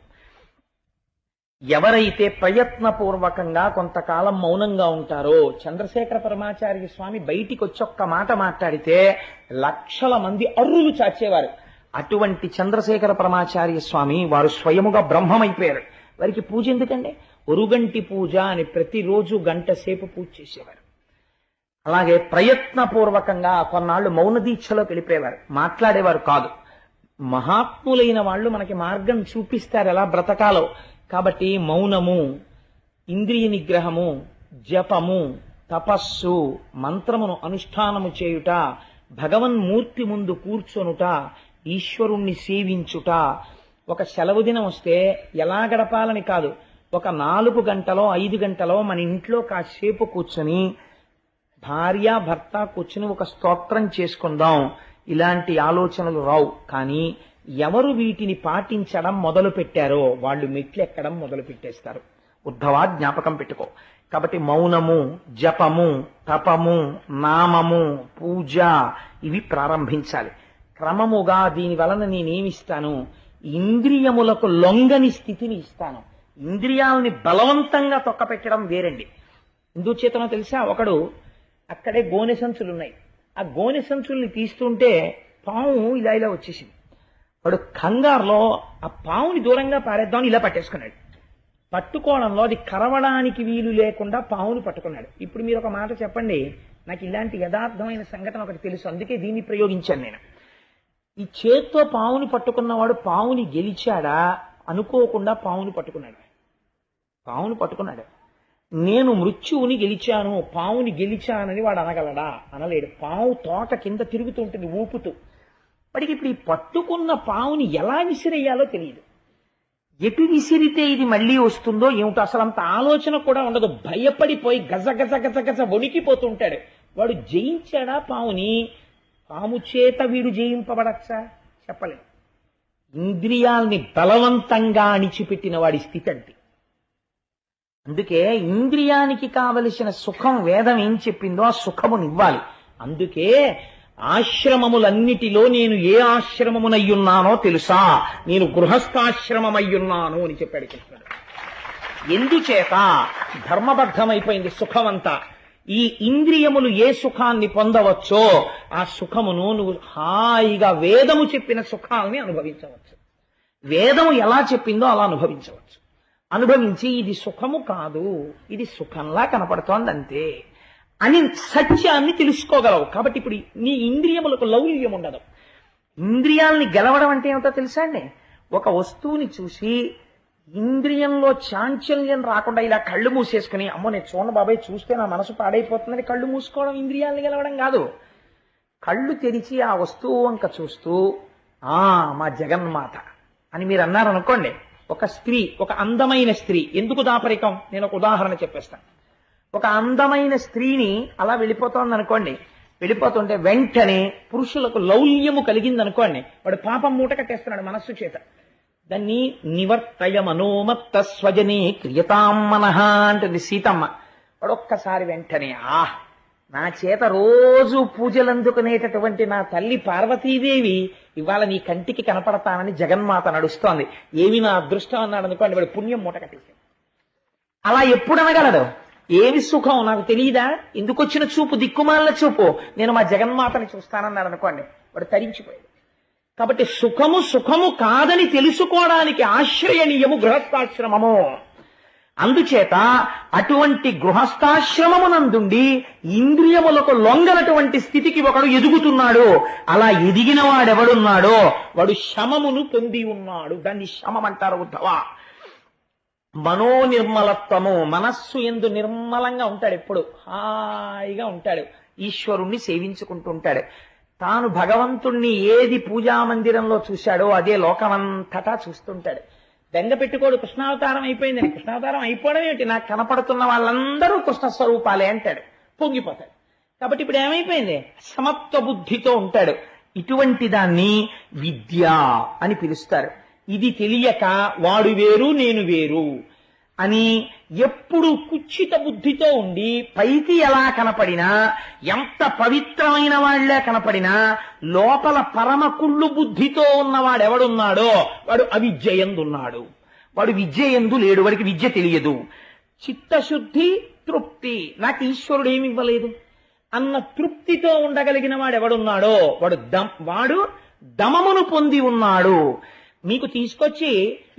ఎవరైతే ప్రయత్నపూర్వకంగా కొంతకాలం మౌనంగా ఉంటారో, చంద్రశేఖర పరమాచార్య స్వామి బయటికి వచ్చి ఒక్క మాట మాట్లాడితే లక్షల మంది అర్రులు చాచేవారు. అటువంటి చంద్రశేఖర పరమాచార్య స్వామి వారు స్వయముగా బ్రహ్మమైపోయారు. వారికి పూజ ఎందుకండి? ఒరుగంటి పూజ అని ప్రతిరోజు గంట సేపు పూజ చేసేవారు. అలాగే ప్రయత్నపూర్వకంగా కొన్నాళ్లు మౌన దీక్షలోకి వెళ్ళిపోయేవారు. మాట్లాడేవారు కాదు. మహాత్ములైన వాళ్ళు మనకి మార్గం చూపిస్తారు ఎలా బ్రతకాలో. కాబట్టి మౌనము, ఇంద్రియ నిగ్రహము, జపము, తపస్సు, మంత్రమును అనుష్ఠానము చేయుట, భగవన్మూర్తి ముందు కూర్చొనుట, ఈశ్వరుణ్ణి సేవించుట. ఒక సెలవు దినం వస్తే ఎలా గడపాలని కాదు, ఒక 4 గంటలో 5 గంటలో మన ఇంట్లో కాసేపు కూర్చొని భార్య భర్త కూర్చుని ఒక స్తోత్రం చేసుకుందాం, ఇలాంటి ఆలోచనలు రావు. కానీ ఎవరు వీటిని పాటించడం మొదలు పెట్టారో వాళ్ళు మెట్లు ఎక్కడం మొదలు పెట్టేస్తారు. ఉద్ధవా జ్ఞాపకం పెట్టుకో. కాబట్టి మౌనము, జపము, తపము, నామము, పూజ ఇవి ప్రారంభించాలి. క్రమముగా దీని వలన నేనేమిస్తాను? ఇంద్రియములకు లొంగని స్థితిని ఇస్తాను. ఇంద్రియాలని బలవంతంగా తొక్కపెట్టడం వేరండి. ఎందుచేతనో తెలుసా? ఒకడు అక్కడే గోనె సంచులున్నాయి. ఆ గోనె సంచుల్ని తీస్తుంటే పాము ఇలా ఇలా వచ్చేసింది. వాడు కంగారులో ఆ పావుని దూరంగా పారేద్దామని ఇలా పట్టేసుకున్నాడు. పట్టుకోవడంలో అది కరవడానికి వీలు లేకుండా పావుని పట్టుకున్నాడు. ఇప్పుడు మీరు ఒక మాట చెప్పండి. నాకు ఇలాంటి యథార్థమైన సంఘటన ఒకటి తెలుసు, అందుకే దీన్ని ప్రయోగించాను నేను. ఈ చేత్తో పావుని పట్టుకున్నవాడు పావుని గెలిచాడా? అనుకోకుండా పావుని పట్టుకున్నాడు. పావుని పట్టుకున్నాడు. నేను మృత్యువుని గెలిచాను, పావుని గెలిచానని వాడు అనగలడా? అనలేడు. పావు తోక కింద తిరుగుతుంటుంది ఊపుతూ. వాడికి ఇప్పుడు ఈ పట్టుకున్న పావుని ఎలా విసిరేయాలో తెలియదు. ఎటు విసిరితే ఇది మళ్ళీ వస్తుందో ఏమిటో అసలు అంత ఆలోచన కూడా ఉండదు. భయపడిపోయి గజ గజ గజ గజ వణికిపోతుంటాడు. వాడు జయించాడా పావుని? పాము చేత వీడు జయింపబడచ్చా? చెప్పలేదు. ఇంద్రియాల్ని బలవంతంగా అణిచిపెట్టిన వాడి స్థితి అంటే. అందుకే ఇంద్రియానికి కావలసిన సుఖం వేదం ఏం చెప్పిందో ఆ సుఖమునివ్వాలి. అందుకే ఆశ్రమములన్నిటిలో నేను ఏ ఆశ్రమమునయ్యున్నానో తెలుసా? నేను గృహస్థాశ్రమమయ్యున్నాను అని చెప్పాడు కృష్ణుడు. ఎందుచేత? ధర్మబద్ధమైపోయింది సుఖమంతా. ఈ ఇంద్రియములు ఏ సుఖాన్ని పొందవచ్చో ఆ సుఖమును నువ్వు హాయిగా వేదము చెప్పిన సుఖాల్ని అనుభవించవచ్చు. వేదము ఎలా చెప్పిందో అలా అనుభవించవచ్చు. అనుభవించి ఇది సుఖము కాదు, ఇది సుఖంలా కనపడుతోంది అంతే అని సత్యాన్ని తెలుసుకోగలవు. కాబట్టి ఇప్పుడు నీ ఇంద్రియములకు లౌల్యం ఉండదు. ఇంద్రియాల్ని గెలవడం అంటే ఏమిటో తెలుసా అండి? ఒక వస్తువుని చూసి ఇంద్రియంలో చాంచల్యం రాకుండా ఇలా కళ్ళు మూసేసుకుని అమ్మో నేను చూడండి బాబాయ్ చూస్తే నా మనసు పాడైపోతుందని కళ్ళు మూసుకోవడం ఇంద్రియాల్ని గెలవడం కాదు. కళ్ళు తెరిచి ఆ వస్తువు వంక చూస్తూ మా జగన్మాత అని మీరు అన్నారనుకోండి. ఒక స్త్రీ, ఒక అందమైన స్త్రీ, ఎందుకు దాపరికం? నేను ఒక ఉదాహరణ చెప్పేస్తాను. ఒక అందమైన స్త్రీని అలా వెళ్ళిపోతోంది అనుకోండి, వెళ్ళిపోతుంటే వెంటనే పురుషులకు లౌల్యము కలిగిందనుకోండి, వాడు పాపం మూట కట్టేస్తున్నాడు మనస్సు చేత. దాన్ని నివర్తయ మనోమత్త స్వజనే క్రియతాం మనః అంటుంది సీతమ్మ. వాడు ఒక్కసారి వెంటనే నా చేత రోజు పూజలు అందుకునేటటువంటి నా తల్లి పార్వతీదేవి ఇవాళ నీ కంటికి కనపడతానని జగన్మాత నడుస్తోంది, ఏమి నా అదృష్టం అన్నాడు అనుకోండి, వాడు పుణ్యం మూట కట్టేశాడు. అలా ఎప్పుడు అనగలడు? ఏమి సుఖం నాకు తెలియదా? ఎందుకు వచ్చిన చూపు? దిక్కుమాలిన చూపు. నేను మా జగన్మాతని చూస్తానన్నాడు అనుకోండి, వాడు తరించిపోయాడు. కాబట్టి సుఖము సుఖము కాదని తెలుసుకోవడానికి ఆశ్రయనీయము గృహస్థాశ్రమము. అందుచేత అటువంటి గృహస్థాశ్రమమునందుండి ఇంద్రియములకు లొంగనటువంటి స్థితికి ఒకడు ఎదుగుతున్నాడు. అలా ఎదిగిన వాడెవడున్నాడో వాడు శమమును పొంది ఉన్నాడు. దాన్ని శమం అంటారు ఉద్ధవ. మనోనిర్మలత్వము, మనస్సు ఎందు నిర్మలంగా ఉంటాడు, ఎప్పుడు హాయిగా ఉంటాడు, ఈశ్వరుణ్ణి సేవించుకుంటూ ఉంటాడు. తాను భగవంతుణ్ణి ఏది పూజా మందిరంలో చూశాడో అదే లోకమంతటా చూస్తుంటాడు. బెంగ పెట్టుకోడు కృష్ణావతారం అయిపోయిందని. కృష్ణావతారం అయిపోవడం ఏమిటి? నాకు కనపడుతున్న వాళ్ళందరూ కృష్ణ స్వరూపాలే అంటాడు, పొంగిపోతాడు. కాబట్టి ఇప్పుడు ఏమైపోయింది? సమత్వ బుద్ధితో ఉంటాడు. ఇటువంటి దాన్ని విద్య అని పిలుస్తారు. ఇది తెలియక వాడు వేరు నేను వేరు అని ఎప్పుడు కుచ్చిత బుద్ధితో ఉండి పైకి ఎలా కనపడినా, ఎంత పవిత్రమైన వాళ్లే కనపడినా, లోపల పరమ కుళ్ళు బుద్ధితో ఉన్నవాడెవడున్నాడో వాడు అవిద్యయందున్నాడు. వాడు విద్యయందు లేడు, వాడికి విద్య తెలియదు. చిత్తశుద్ధి, తృప్తి, నాకు ఈశ్వరుడు ఏమి ఇవ్వలేదు అన్న తృప్తితో ఉండగలిగిన వాడెవడున్నాడో వాడు దమమును పొంది ఉన్నాడు. మీకు తీసుకొచ్చి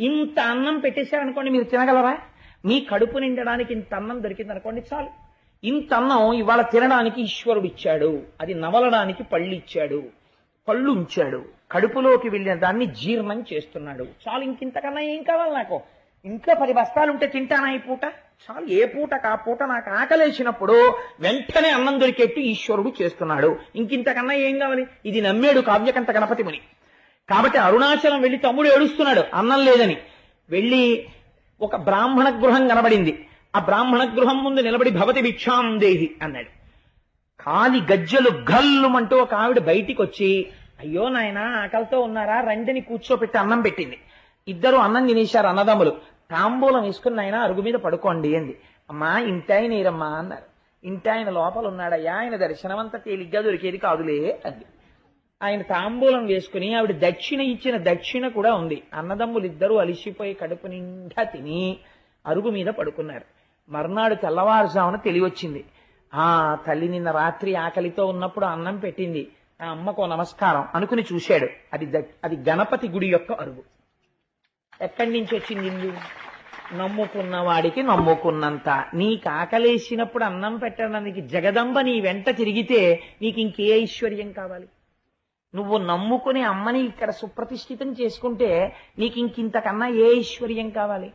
ఇంత అన్నం పెట్టేశారనుకోండి, మీరు తినగలరా? మీ కడుపు నిండడానికి ఇంత అన్నం దొరికిందనుకోండి, చాలు. ఇంత అన్నం ఇవాళ తినడానికి ఈశ్వరుడు ఇచ్చాడు, అది నవలడానికి పళ్ళు ఇచ్చాడు, పళ్ళు ఉంచాడు, కడుపులోకి వెళ్ళిన దాన్ని జీర్ణం చేస్తున్నాడు, చాలు. ఇంకింతకన్నా ఏం కావాలి నాకు? ఇంట్లో 10 బస్తాలుంటే తింటానా ఈ పూట? చాలు. ఏ పూటకు ఆ పూట నాకు ఆకలేసినప్పుడు వెంటనే అన్నం దొరికేట్టు ఈశ్వరుడు చేస్తున్నాడు. ఇంకింతకన్నా ఏం కావాలి? ఇది నమ్మేడు కావ్యకంఠ గణపతి ముని. కాబట్టి అరుణాచలం వెళ్లి తమ్ముడు ఏడుస్తున్నాడు అన్నం లేదని. వెళ్ళి ఒక బ్రాహ్మణ గృహం కనబడింది. ఆ బ్రాహ్మణ గృహం ముందు నిలబడి భవతి భిక్షాం దేహి అన్నాడు. కాలి గజ్జలు గల్లుమంటూ ఒక ఆవిడ బయటికి వచ్చి, అయ్యో నాయన ఆకలితో ఉన్నారా, రండిని కూర్చోపెట్టి అన్నం పెట్టింది. ఇద్దరు అన్నం తినేశారు అన్నదమ్ములు. తాంబూలం వేసుకుని నాయన అరుగు మీద పడుకోండి అంది. అమ్మా ఇంటాయన ఏరమ్మా అన్నారు. ఇంటాయన లోపల ఉన్నాడయ్యా, ఆయన దర్శనం అంతా తేలిగ్గా దొరికేది కాదులే అంది. ఆయన తాంబూలం వేసుకుని ఆవిడ దక్షిణ ఇచ్చిన దక్షిణ కూడా ఉంది. అన్నదమ్ములు ఇద్దరూ అలిసిపోయి కడుపు నిండా తిని అరుగు మీద పడుకున్నారు. మర్నాడు తెల్లవారుజామున తెలివచ్చింది. తల్లి నిన్న రాత్రి ఆకలితో ఉన్నప్పుడు అన్నం పెట్టింది, ఆ అమ్మకు నమస్కారం అనుకుని చూశాడు. అది గణపతి గుడి యొక్క అరుగు. ఎక్కడి నుంచి వచ్చింది ఇల్లు? నమ్ముకున్న వాడికి నమ్ముకున్నంత. నీకు ఆకలేసినప్పుడు అన్నం పెట్టడానికి జగదంబ నీ వెంట తిరిగితే నీకు ఇంకే ఐశ్వర్యం కావాలి? నువ్వు నమ్ముకుని అమ్మని ఇక్కడ సుప్రతిష్ఠితం చేసుకుంటే నీకు ఇంకింతకన్నా ఏ ఐశ్వర్యం కావాలి?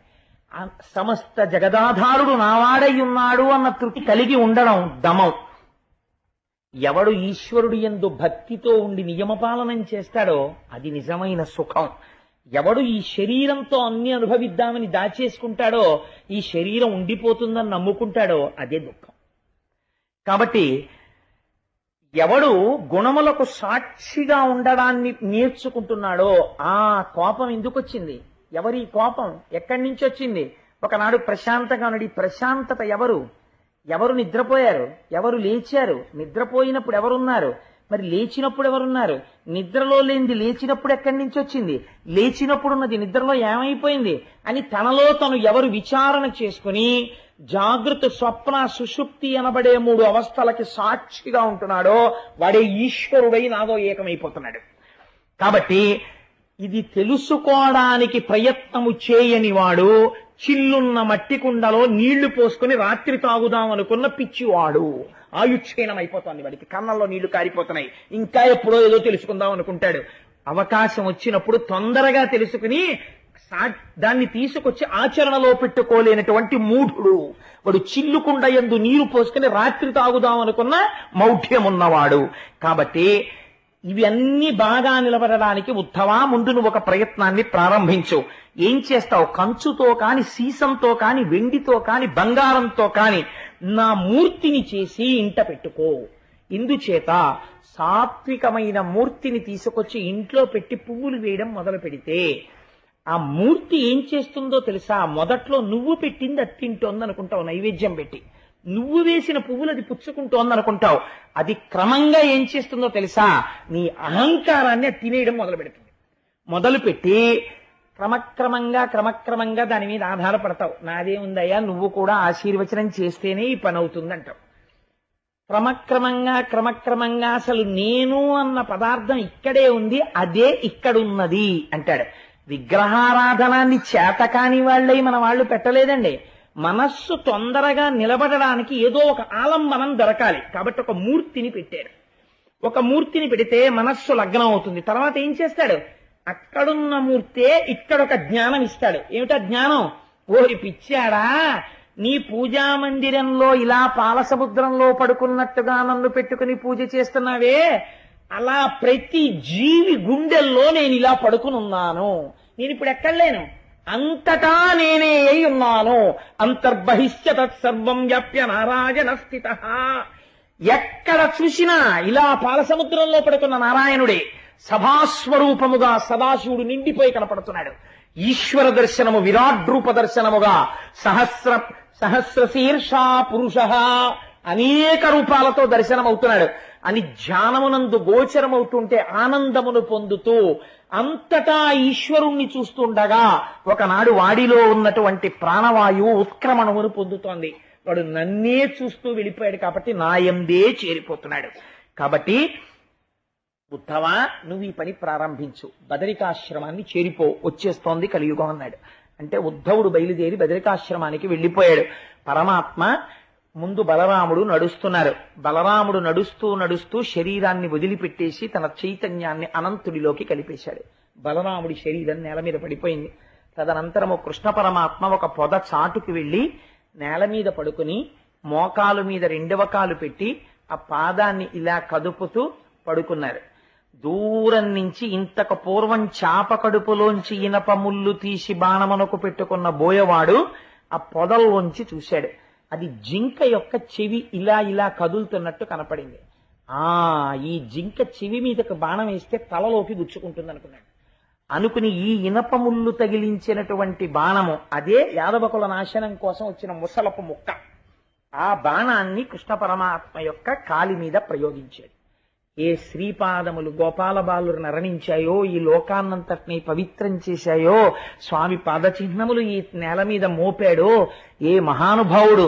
సమస్త జగదాధారుడు నావాడై ఉన్నాడు అన్న తృప్తి కలిగి ఉండడం దమం. ఎవడు ఈశ్వరుడు యందు భక్తితో ఉండి నియమపాలనం చేస్తాడో అది నిజమైన సుఖం. ఎవడు ఈ శరీరంతో అన్ని అనుభవిద్దామని దాచేసుకుంటాడో, ఈ శరీరం ఉండిపోతుందని నమ్ముకుంటాడో అదే దుఃఖం. కాబట్టి ఎవడు గుణములకు సాక్షిగా ఉండడాన్ని నేర్చుకుంటున్నాడో, ఆ కోపం ఎందుకు వచ్చింది? ఎవరి కోపం ఎక్కడి నుంచి వచ్చింది? ఒకనాడు ప్రశాంతంగా ఉన్నాడు. ఈ ప్రశాంతత ఎవరు నిద్రపోయారు? ఎవరు లేచారు? నిద్రపోయినప్పుడు ఎవరున్నారు? మరి లేచినప్పుడు ఎవరున్నారు? నిద్రలో లేనిది లేచినప్పుడు ఎక్కడి నుంచి వచ్చింది? లేచినప్పుడు ఉన్నది నిద్రలో ఏమైపోయింది అని తనలో తను ఎవరు విచారణ చేసుకుని జాగృత స్వప్న సుషుప్తి అనబడే 3 అవస్థలకి సాక్షిగా ఉంటున్నాడో వాడే ఈశ్వరుడై నాదో ఏకమైపోతున్నాడు. కాబట్టి ఇది తెలుసుకోవడానికి ప్రయత్నము చేయని వాడు చిల్లున్న మట్టి కుండలో నీళ్లు పోసుకుని రాత్రి తాగుదాం అనుకున్న పిచ్చివాడు. ఆయుక్షీణం అయిపోతుంది వాడికి, కన్నంలో నీళ్లు కారిపోతున్నాయి, ఇంకా ఎప్పుడో ఏదో తెలుసుకుందాం అనుకుంటాడు. అవకాశం వచ్చినప్పుడు తొందరగా తెలుసుకుని దాన్ని తీసుకొచ్చి ఆచరణలో పెట్టుకోలేనటువంటి మూఢుడు వాడు. చిల్లుకుండ యందు నీరు పోసుకుని రాత్రి తాగుదాం అనుకున్న మౌఢ్యం ఉన్నవాడు. కాబట్టి ఇవి అన్ని బాగా నిలబడడానికి ఉత్తమా ముందు నువ్వు ఒక ప్రయత్నాన్ని ప్రారంభించు. ఏం చేస్తావు? కంచుతో కాని, సీసంతో కాని, వెండితో కాని, బంగారంతో కాని నా మూర్తిని చేసి ఇంట పెట్టుకో. ఇందుచేత సాత్వికమైన మూర్తిని తీసుకొచ్చి ఇంట్లో పెట్టి పువ్వులు వేయడం మొదలు పెడితే ఆ మూర్తి ఏం చేస్తుందో తెలుసా? మొదట్లో నువ్వు పెట్టింది అది తింటోంది అనుకుంటావు, నైవేద్యం పెట్టి నువ్వు వేసిన పువ్వులు అది పుచ్చుకుంటోంది అనుకుంటావు. అది క్రమంగా ఏం చేస్తుందో తెలుసా? నీ అహంకారాన్ని తినేయడం మొదలు పెడుతుంది. మొదలుపెట్టి క్రమక్రమంగా దాని మీద ఆధారపడతావు. నాదే ఉందయ్యా, నువ్వు కూడా ఆశీర్వచనం చేస్తేనే ఈ పని అవుతుందంటావు. క్రమక్రమంగా అసలు నేను అన్న పదార్థం ఇక్కడే ఉంది, అదే ఇక్కడున్నది అంటాడు. విగ్రహారాధనాన్ని చేతకాని వాళ్ళై మన వాళ్ళు పెట్టలేదండి. మనస్సు తొందరగా నిలబడడానికి ఏదో ఒక ఆలంబనం దొరకాలి కాబట్టి ఒక మూర్తిని పెట్టాడు. ఒక మూర్తిని పెడితే మనస్సు లగ్నం అవుతుంది. తర్వాత ఏం చేస్తాడు? అక్కడున్న మూర్తే ఇక్కడొక జ్ఞానం ఇస్తాడు. ఏమిటా జ్ఞానం? ఓరి పిచ్చాడా, నీ పూజా మందిరంలో ఇలా పాలసముద్రంలో పడుకున్నట్టుగా నన్ను పెట్టుకుని పూజ చేస్తున్నావే, అలా ప్రతి జీవి గుండెల్లో నేను ఇలా పడుకునున్నాను. నేను ఇప్పుడు ఎక్కడ లేను, అంతటా నేనే అయి ఉన్నాను. అంతర్బహిష్య తత్సర్వం వ్యాప్య నారాయణ స్థిత. ఎక్కడ చూసినా ఇలా పాలసముద్రంలో పడుకున్న నారాయణుడే సభాస్వరూపముగా సదాశివుడు నిండిపోయి కనపడుతున్నాడు. ఈశ్వర దర్శనము విరాట్ రూప దర్శనముగా సహస్రశీర్షా పురుష అనేక రూపాలతో దర్శనమవుతున్నాడు అని ధ్యానమునందు గోచరమవుతుంటే ఆనందమును పొందుతూ అంతటా ఈశ్వరుణ్ణి చూస్తుండగా ఒకనాడు వాడిలో ఉన్నటువంటి ప్రాణవాయువు ఉత్క్రమణమును పొందుతోంది. వాడు నన్నే చూస్తూ వెళ్ళిపోయాడు కాబట్టి నాయందే చేరిపోతున్నాడు. కాబట్టి ఉద్ధవా, నువ్వు ఈ పని ప్రారంభించు, బదరికాశ్రమాన్ని చేరిపో, వచ్చేస్తోంది కలియుగం అన్నాడు. అంటే ఉద్ధవుడు బయలుదేరి బదరికాశ్రమానికి వెళ్ళిపోయాడు. పరమాత్మ ముందు బలరాముడు నడుస్తున్నారు. బలరాముడు నడుస్తూ శరీరాన్ని వదిలిపెట్టేసి తన చైతన్యాన్ని అనంతుడిలోకి కలిపేశాడు. బలరాముడి శరీరం నేల మీద పడిపోయింది. తదనంతరము కృష్ణ పరమాత్మ ఒక పొద చాటుకు వెళ్లి నేల మీద పడుకుని మోకాలు మీద 2వ కాలు పెట్టి ఆ పాదాన్ని ఇలా కదుపుతూ పడుకున్నారు. దూరం నుంచి ఇంతకు పూర్వం చాప కడుపులోంచి ఇనప ముళ్ళు తీసి బాణమునకు పెట్టుకున్న బోయవాడు ఆ పొదల్లోంచి చూశాడు. అది జింక యొక్క చెవి ఇలా కదులుతున్నట్టు కనపడింది. ఈ జింక చెవి మీదకు బాణం వేస్తే తలలోకి గుచ్చుకుంటుంది అనుకుని ఈ ఇనప ముళ్ళు తగిలించినటువంటి బాణము అదే యాదవకుల నాశనం కోసం వచ్చిన ముసలపు ముక్క. ఆ బాణాన్ని కృష్ణ పరమాత్మ యొక్క కాలి మీద ప్రయోగించాడు. ఏ శ్రీపాదములు గోపాల బాలురు నరణించాయో, ఈ లోకాన్నంతటినీ పవిత్రం చేశాయో, స్వామి పాదచిహ్నములు ఈ నేల మీద మోపాడో, ఏ మహానుభావుడు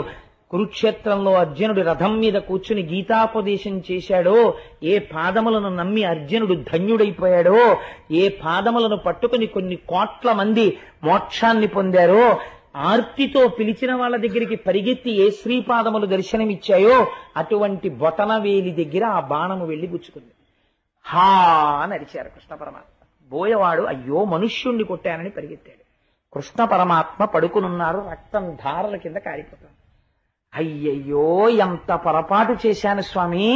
కురుక్షేత్రంలో అర్జునుడు రథం మీద కూర్చుని గీతాపదేశం చేశాడో, ఏ పాదములను నమ్మి అర్జునుడు ధన్యుడైపోయాడో, ఏ పాదములను పట్టుకుని కొన్ని కోట్ల మంది మోక్షాన్ని పొందారో, ఆర్తితో పిలిచిన వాళ్ళ దగ్గరికి పరిగెత్తి ఏ శ్రీపాదములు దర్శనమిచ్చాయో అటువంటి బొటనవేలి దగ్గర ఆ బాణము వెళ్లి గుచ్చుకుంది. హా నడిచారు కృష్ణ పరమాత్మ. బోయవాడు అయ్యో మనుష్యుణ్ణి కొట్టానని పరిగెత్తాడు. కృష్ణ పరమాత్మ పడుకునున్నారు. రక్తం ధారల కింద కారిపోతుంది. అయ్యయ్యో ఎంత పొరపాటు చేశాను స్వామి,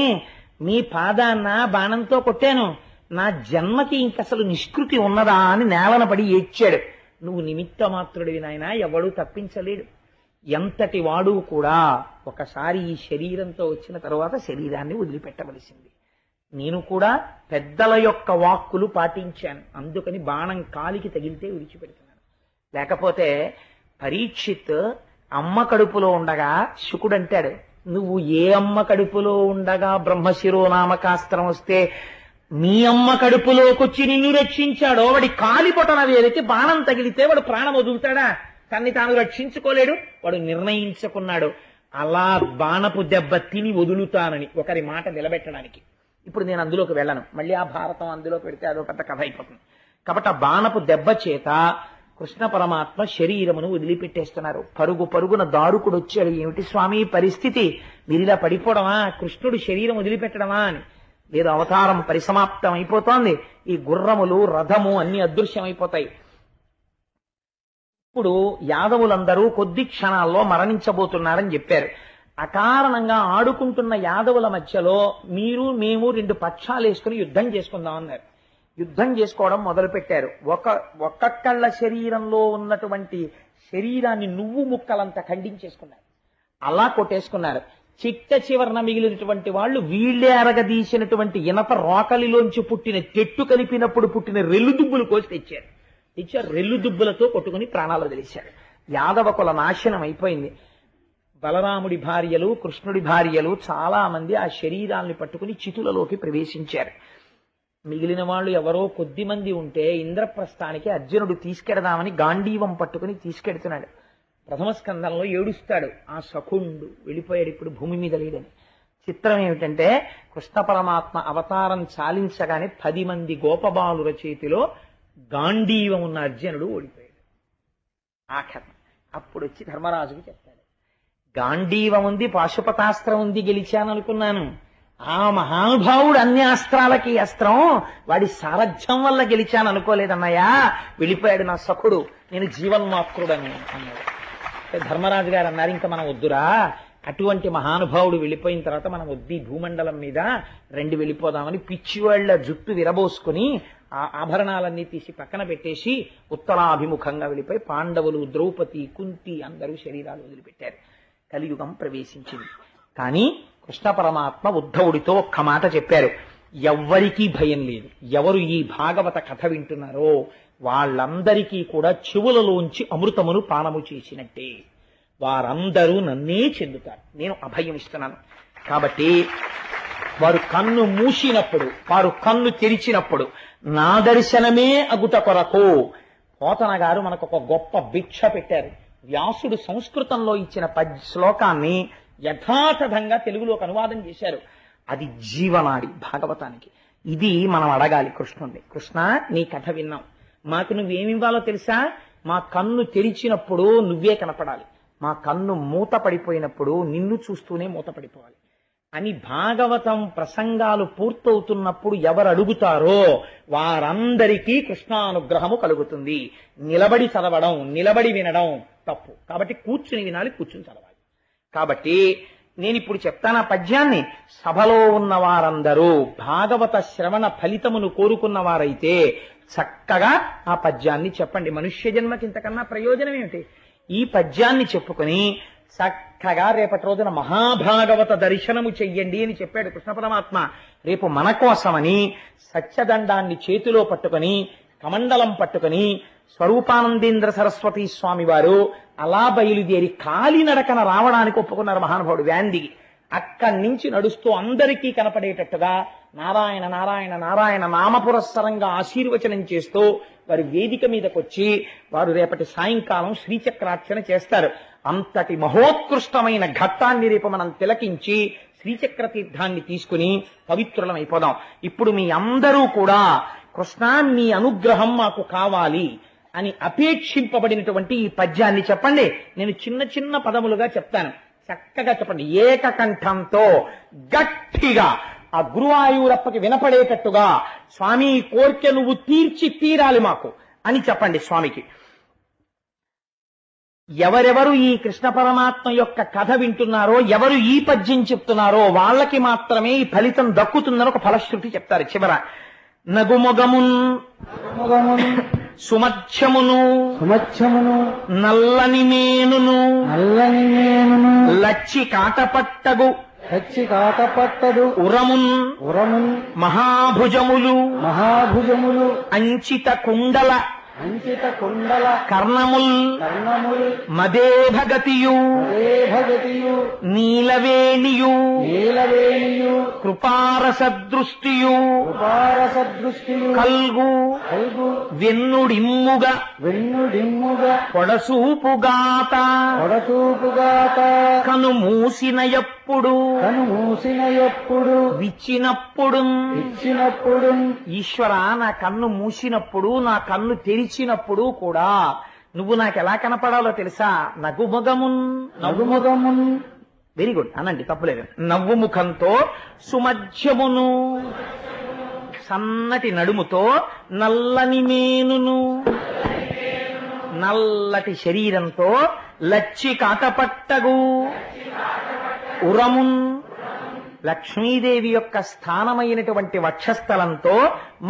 మీ పాదాన్న బాణంతో కొట్టాను, నా జన్మకి ఇంకసలు నిష్కృతి ఉన్నదా అని నేలన పడి ఏడ్చాడు. నువ్వు నిమిత్త మాత్రుడివి నాయనా, ఎవడూ తప్పించలేడు. ఎంతటి వాడు కూడా ఒకసారి ఈ శరీరంతో వచ్చిన తరువాత శరీరాన్ని వదిలిపెట్టవలసింది. నేను కూడా పెద్దల యొక్క వాక్కులు పాటించాను, అందుకని బాణం కాలికి తగిలితే విడిచిపెడుతున్నాను. లేకపోతే పరీక్షిత్ అమ్మ కడుపులో ఉండగా శుకుడు అంటాడు, నువ్వు ఏ అమ్మ కడుపులో ఉండగా బ్రహ్మశిరోనామకాస్త్రం వస్తే మీ అమ్మ కడుపులోకొచ్చి నిన్ను రక్షించాడో వాడి కాలి పొటన వేలికి బాణం తగిలితే వాడు ప్రాణం వదులుతాడా? తన్ని తాను రక్షించుకోలేడు, వాడు నిర్ణయించుకున్నాడు అలా బాణపు దెబ్బ తిని వదులుతానని ఒకరి మాట నిలబెట్టడానికి. ఇప్పుడు నేను అందులోకి వెళ్ళను, మళ్ళీ ఆ భారతం అందులో పెడితే అదో పెద్ద కథ అయిపోతుంది. కాబట్టి ఆ బాణపు దెబ్బ చేత కృష్ణ పరమాత్మ శరీరమును వదిలిపెట్టేస్తున్నారు. పరుగు పరుగున దారుకుడు వచ్చాడు, ఏమిటి స్వామి పరిస్థితి, మీరిలా పడిపోవడమా, కృష్ణుడు శరీరం వదిలిపెట్టడమా అని. లేదు, అవతారం పరిసమాప్తం అయిపోతోంది, ఈ గుర్రములు రథము అన్ని అదృశ్యమైపోతాయి. ఇప్పుడు యాదవులందరూ కొద్ది క్షణాల్లో మరణించబోతున్నారని చెప్పారు. అకారణంగా ఆడుకుంటున్న యాదవుల మధ్యలో మీరు మేము 2 పక్షాలు వేసుకుని యుద్ధం చేసుకుందాం అన్నారు. యుద్ధం చేసుకోవడం మొదలు పెట్టారు. ఒక్కొక్కళ్ళ శరీరంలో ఉన్నటువంటి శరీరాన్ని నువ్వు ముక్కలంతా ఖండించేసుకున్నారు, అలా కొట్టేసుకున్నారు. చిట్ట చివరన మిగిలినటువంటి వాళ్ళు వీళ్లే అరగదీసినటువంటి ఇనప రోకలిలోంచి పుట్టిన చెట్టు కలిపినప్పుడు పుట్టిన రెల్లు దుబ్బులు కోసి తెచ్చారు. రెల్లు దుబ్బులతో కొట్టుకుని ప్రాణాలు వదిలేశారు. యాదవ కుల నాశనం అయిపోయింది. బలరాముడి భార్యలు కృష్ణుడి భార్యలు చాలా మంది ఆ శరీరాల్ని పట్టుకుని చితులలోకి ప్రవేశించారు. మిగిలిన వాళ్ళు ఎవరో కొద్ది మంది ఉంటే ఇంద్రప్రస్థానికి అర్జునుడు తీసుకెడదామని గాంధీవం పట్టుకుని తీసుకెడుతున్నాడు. ప్రథమ స్కందంలో ఏడుస్తాడు, ఆ సఖుండు వెళ్ళిపోయాడు, ఇప్పుడు భూమి మీద లేడని. చిత్రం ఏమిటంటే కృష్ణ పరమాత్మ అవతారం చాలించగానే 10 మంది గోపబాలుర చేతిలో గాంధీవం ఉన్న అర్జునుడు ఓడిపోయాడు. ఆఖరి అప్పుడు వచ్చి ధర్మరాజుకి చెప్తాడు, గాంధీవం ఉంది, పాశుపతాస్త్రం ఉంది, గెలిచాననుకున్నాను. ఆ మహానుభావుడు అన్ని అస్త్రాలకి అస్త్రం, వాడి సారథ్యం వల్ల గెలిచాను అనుకోలేదన్నయ్యా, వెళ్ళిపోయాడు నా సఖుడు, నేను జీవన్మాత్రుడని అన్నాడు. ధర్మరాజు గారు అన్నారు, ఇంకా మనం వద్దురా, అటువంటి మహానుభావుడు వెళ్ళిపోయిన తర్వాత మనం వద్ది భూమండలం మీద వెళ్ళిపోదామని పిచ్చివాళ్ల జుట్టు విరబోసుకుని ఆ ఆభరణాలన్నీ తీసి పక్కన పెట్టేసి ఉత్తరాభిముఖంగా వెళ్ళిపోయి పాండవులు, ద్రౌపది, కుంతి అందరూ శరీరాలు వదిలిపెట్టారు. కలియుగం ప్రవేశించింది. కానీ కృష్ణ పరమాత్మ ఉద్ధవుడితో ఒక్క మాట చెప్పారు, ఎవ్వరికీ భయం లేదు. ఎవరు ఈ భాగవత కథ వింటున్నారో వాళ్ళందరికీ కూడా చెవులలోంచి అమృతమును పానము చేసినట్టే, వారందరూ నన్నే చెందుతారు, నేను అభయం ఇస్తున్నాను. కాబట్టి వారు కన్ను మూసినప్పుడు, వారు కన్ను తెరిచినప్పుడు నా దర్శనమే అగుట కొరకు పోతన గారు మనకు ఒక గొప్ప భిక్ష పెట్టారు. వ్యాసుడు సంస్కృతంలో ఇచ్చిన శ్లోకాన్ని యథాతథంగా తెలుగులోకి అనువాదం చేశారు. అది జీవనాడి భాగవతానికి. ఇది మనం అడగాలి కృష్ణుణ్ణి, కృష్ణ నీ కథ విన్నాం, మాకు నువ్వేమివ్వాలో తెలుసా, మా కన్ను తెరిచినప్పుడు నువ్వే కనపడాలి, మా కన్ను మూత పడిపోయినప్పుడు నిన్ను చూస్తూనే మూత పడిపోవాలి అని. భాగవతం ప్రసంగాలు పూర్తవుతున్నప్పుడు ఎవరు అడుగుతారో వారందరికీ కృష్ణానుగ్రహము కలుగుతుంది. నిలబడి చదవడం, నిలబడి వినడం తప్పు. కాబట్టి కూర్చుని వినాలి, కూర్చుని చదవాలి. కాబట్టి నేను ఇప్పుడు చెప్తాను ఆ పద్యాన్ని. సభలో ఉన్న వారందరూ భాగవత శ్రవణ ఫలితమును కోరుకున్న వారైతే చక్కగా ఆ పద్యాన్ని చెప్పండి. మనుష్య జన్మకి ఇంతకన్నా ప్రయోజనం ఏమిటి? ఈ పద్యాన్ని చెప్పుకుని చక్కగా రేపటి రోజున మహాభాగవత దర్శనము చెయ్యండి అని చెప్పాడు కృష్ణ పరమాత్మ. రేపు మన కోసమని సత్యదండాన్ని చేతిలో పట్టుకుని, కమండలం పట్టుకుని స్వరూపానందేంద్ర సరస్వతి స్వామి వారు అలా బయలుదేరి కాలినడకన రావడానికి ఒప్పుకున్నారు మహానుభావుడు వ్యాందిగి. అక్కడి నుంచి నడుస్తూ అందరికీ కనపడేటట్టుగా నారాయణ నారాయణ నారాయణ నామపురస్సరంగా ఆశీర్వచనం చేస్తూ వారి వేదిక మీదకొచ్చి వారు రేపటి సాయంకాలం శ్రీచక్రార్చన చేస్తారు. అంతటి మహోత్కృష్టమైన ఘట్టాన్ని రేపు మనం తిలకించి శ్రీచక్ర తీర్థాన్ని తీసుకుని పవిత్రులమైపోదాం. ఇప్పుడు మీ అందరూ కూడా కృష్ణ నీ అనుగ్రహం మాకు కావాలి అని అపేక్షింపబడినటువంటి ఈ పద్యాన్ని చెప్పండి. నేను చిన్న చిన్న పదములుగా చెప్తాను, చక్కగా చెప్పండి. ఏకకంఠంతో గట్టిగా ఆ గురువాయూరప్పకి వినపడేటట్టుగా స్వామి కోరిక నువ్వు తీరాలి మాకు అని చెప్పండి స్వామికి. ఎవరెవరు ఈ కృష్ణ పరమాత్మ యొక్క కథ వింటున్నారో, ఎవరు ఈ పద్యం చెప్తున్నారో వాళ్ళకి మాత్రమే ఈ ఫలితం దక్కుతుందని ఒక ఫలశ్రుతి చెప్తారు చివర. నగుమొగమున్ సుమధ్యమును నల్లని మేనును లచ్చి కాటపట్టగు ఉరమున్ మహాభుజములు అంచిత కుండల కర్ణముల్ మదేభగతియు నీలవేణియు కృపారసదృష్టియు కృపారసదృష్టియు కల్గు కల్గు వెన్నుడిమ్ముగా వెన్నుడిమ్ముగా పొడసూపుగాత పొడతూపుగాత కను మూసిన ఎప్పుడు కను మూసిన ఎప్పుడు విచ్చినప్పుడు ఇచ్చినప్పుడు ఈశ్వర నా కన్ను మూసినప్పుడు నా కన్ను తెరిచినప్పుడు కూడా నువ్వు నాకు ఎలా కనపడాలో తెలుసా? నగుముఖమున్ నగుముఖమున్ వెరీ గుడ్ అనండి, తప్పులేదు. నవ్వు ముఖంతో సుమధ్యమును సన్నటి నడుముతో నల్లని మేనును నల్లటి శరీరంతో లచ్చి కాకపట్టగు ఉరమున్ లక్ష్మీదేవి యొక్క స్థానమైనటువంటి వక్షస్థలంతో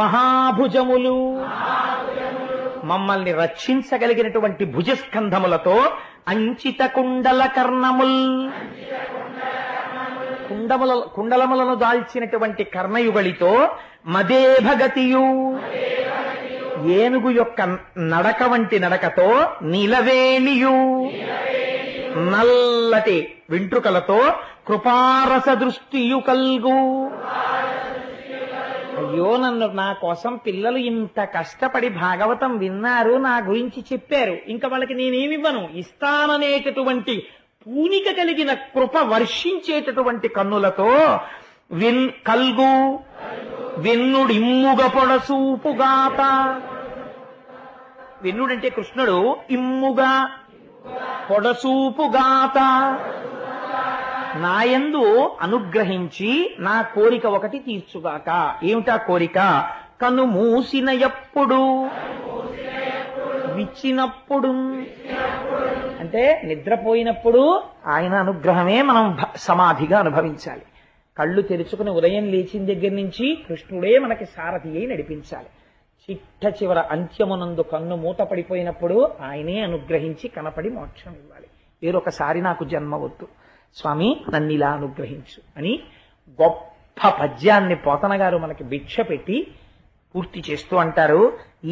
మహాభుజములు మమ్మల్ని రక్షించగలిగినటువంటి భుజస్కంధములతో అంచిత కుండల కర్ణముల్ కుండలములను దాల్చినటువంటి కర్ణయుగళితో మదే భగతియు ఏనుగు యొక్క నడక వంటి నడకతో నిలవేణియు నల్లటి వెంట్రుకలతో కృపారస దృష్టియు కల్గు. అయ్యో, నన్ను నా కోసం పిల్లలు ఇంత కష్టపడి భాగవతం విన్నారు, నా గురించి చెప్పారు, ఇంకా వాళ్ళకి నేనేమివ్వను? ఇస్తాననేటటువంటి పూనిక కలిగిన కృప వర్షించేటటువంటి కన్నులతో కల్గు వెన్నుడిమ్ముగ పొడసూపుగాత. వెన్నుడంటే కృష్ణుడు, ఇమ్ముగా పొడసూపుగాత నాయందు అనుగ్రహించి నా కోరిక ఒకటి తీర్చుగాక. ఏమిటా కోరిక? కన్ను మూసిన ఎప్పుడు విచ్చినప్పుడు, అంటే నిద్రపోయినప్పుడు ఆయన అనుగ్రహమే మనం సమాధిగా అనుభవించాలి. కళ్ళు తెరుచుకుని ఉదయం లేచిన దగ్గర నుంచి కృష్ణుడే మనకి సారథి అయి నడిపించాలి. చిట్ట చివర అంత్యమునందు కన్ను మూత పడిపోయినప్పుడు ఆయనే అనుగ్రహించి కనపడి మోక్షం ఇవ్వాలి. వేరొకసారి నాకు జన్మ వద్దు స్వామి, నన్ను ఇలా అనుగ్రహించు అని గొప్ప పద్యాన్ని పోతన గారు మనకి భిక్ష పెట్టి పూర్తి చేస్తూ అంటారు.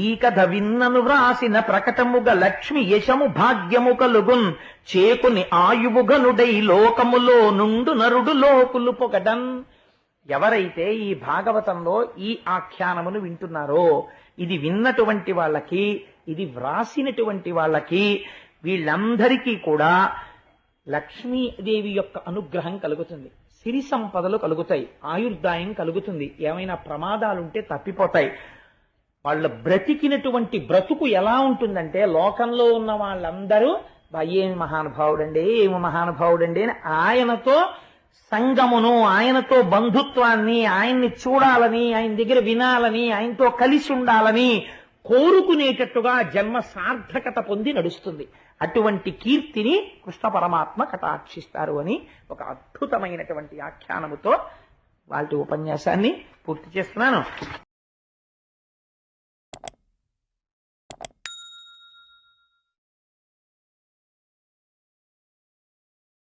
ఈ కథ విన్నను వ్రాసిన ప్రకటముగ లక్ష్మి యశము భాగ్యము కలుగున్ చేకుని ఆయువుగనుడై లోకములో నుండు నరుడు లోకులు పొగడన్. ఎవరైతే ఈ భాగవతంలో ఈ ఆఖ్యానమును వింటున్నారో, ఇది విన్నటువంటి వాళ్ళకి, ఇది వ్రాసినటువంటి వాళ్ళకి, వీళ్ళందరికీ కూడా లక్ష్మీదేవి యొక్క అనుగ్రహం కలుగుతుంది, సిరి సంపదలు కలుగుతాయి, ఆయుర్దాయం కలుగుతుంది, ఏమైనా ప్రమాదాలుంటే తప్పిపోతాయి. వాళ్ళ బ్రతికినటువంటి బ్రతుకు ఎలా ఉంటుందంటే, లోకంలో ఉన్న వాళ్ళందరూ ఏమి మహానుభావుడండి, ఏమి మహానుభావుడండి అని ఆయనతో సంగమును, ఆయనతో బంధుత్వాన్ని, ఆయన్ని చూడాలని, ఆయన దగ్గర వినాలని, ఆయనతో కలిసి ఉండాలని కోరుకునేటట్టుగా జన్మ సార్థకత పొంది నడుస్తుంది. అటువంటి కీర్తిని కృష్ణ పరమాత్మ కటాక్షిస్తారు అని ఒక అద్భుతమైనటువంటి ఆఖ్యానముతో వాటి ఉపన్యాసాన్ని పూర్తి చేస్తున్నాను.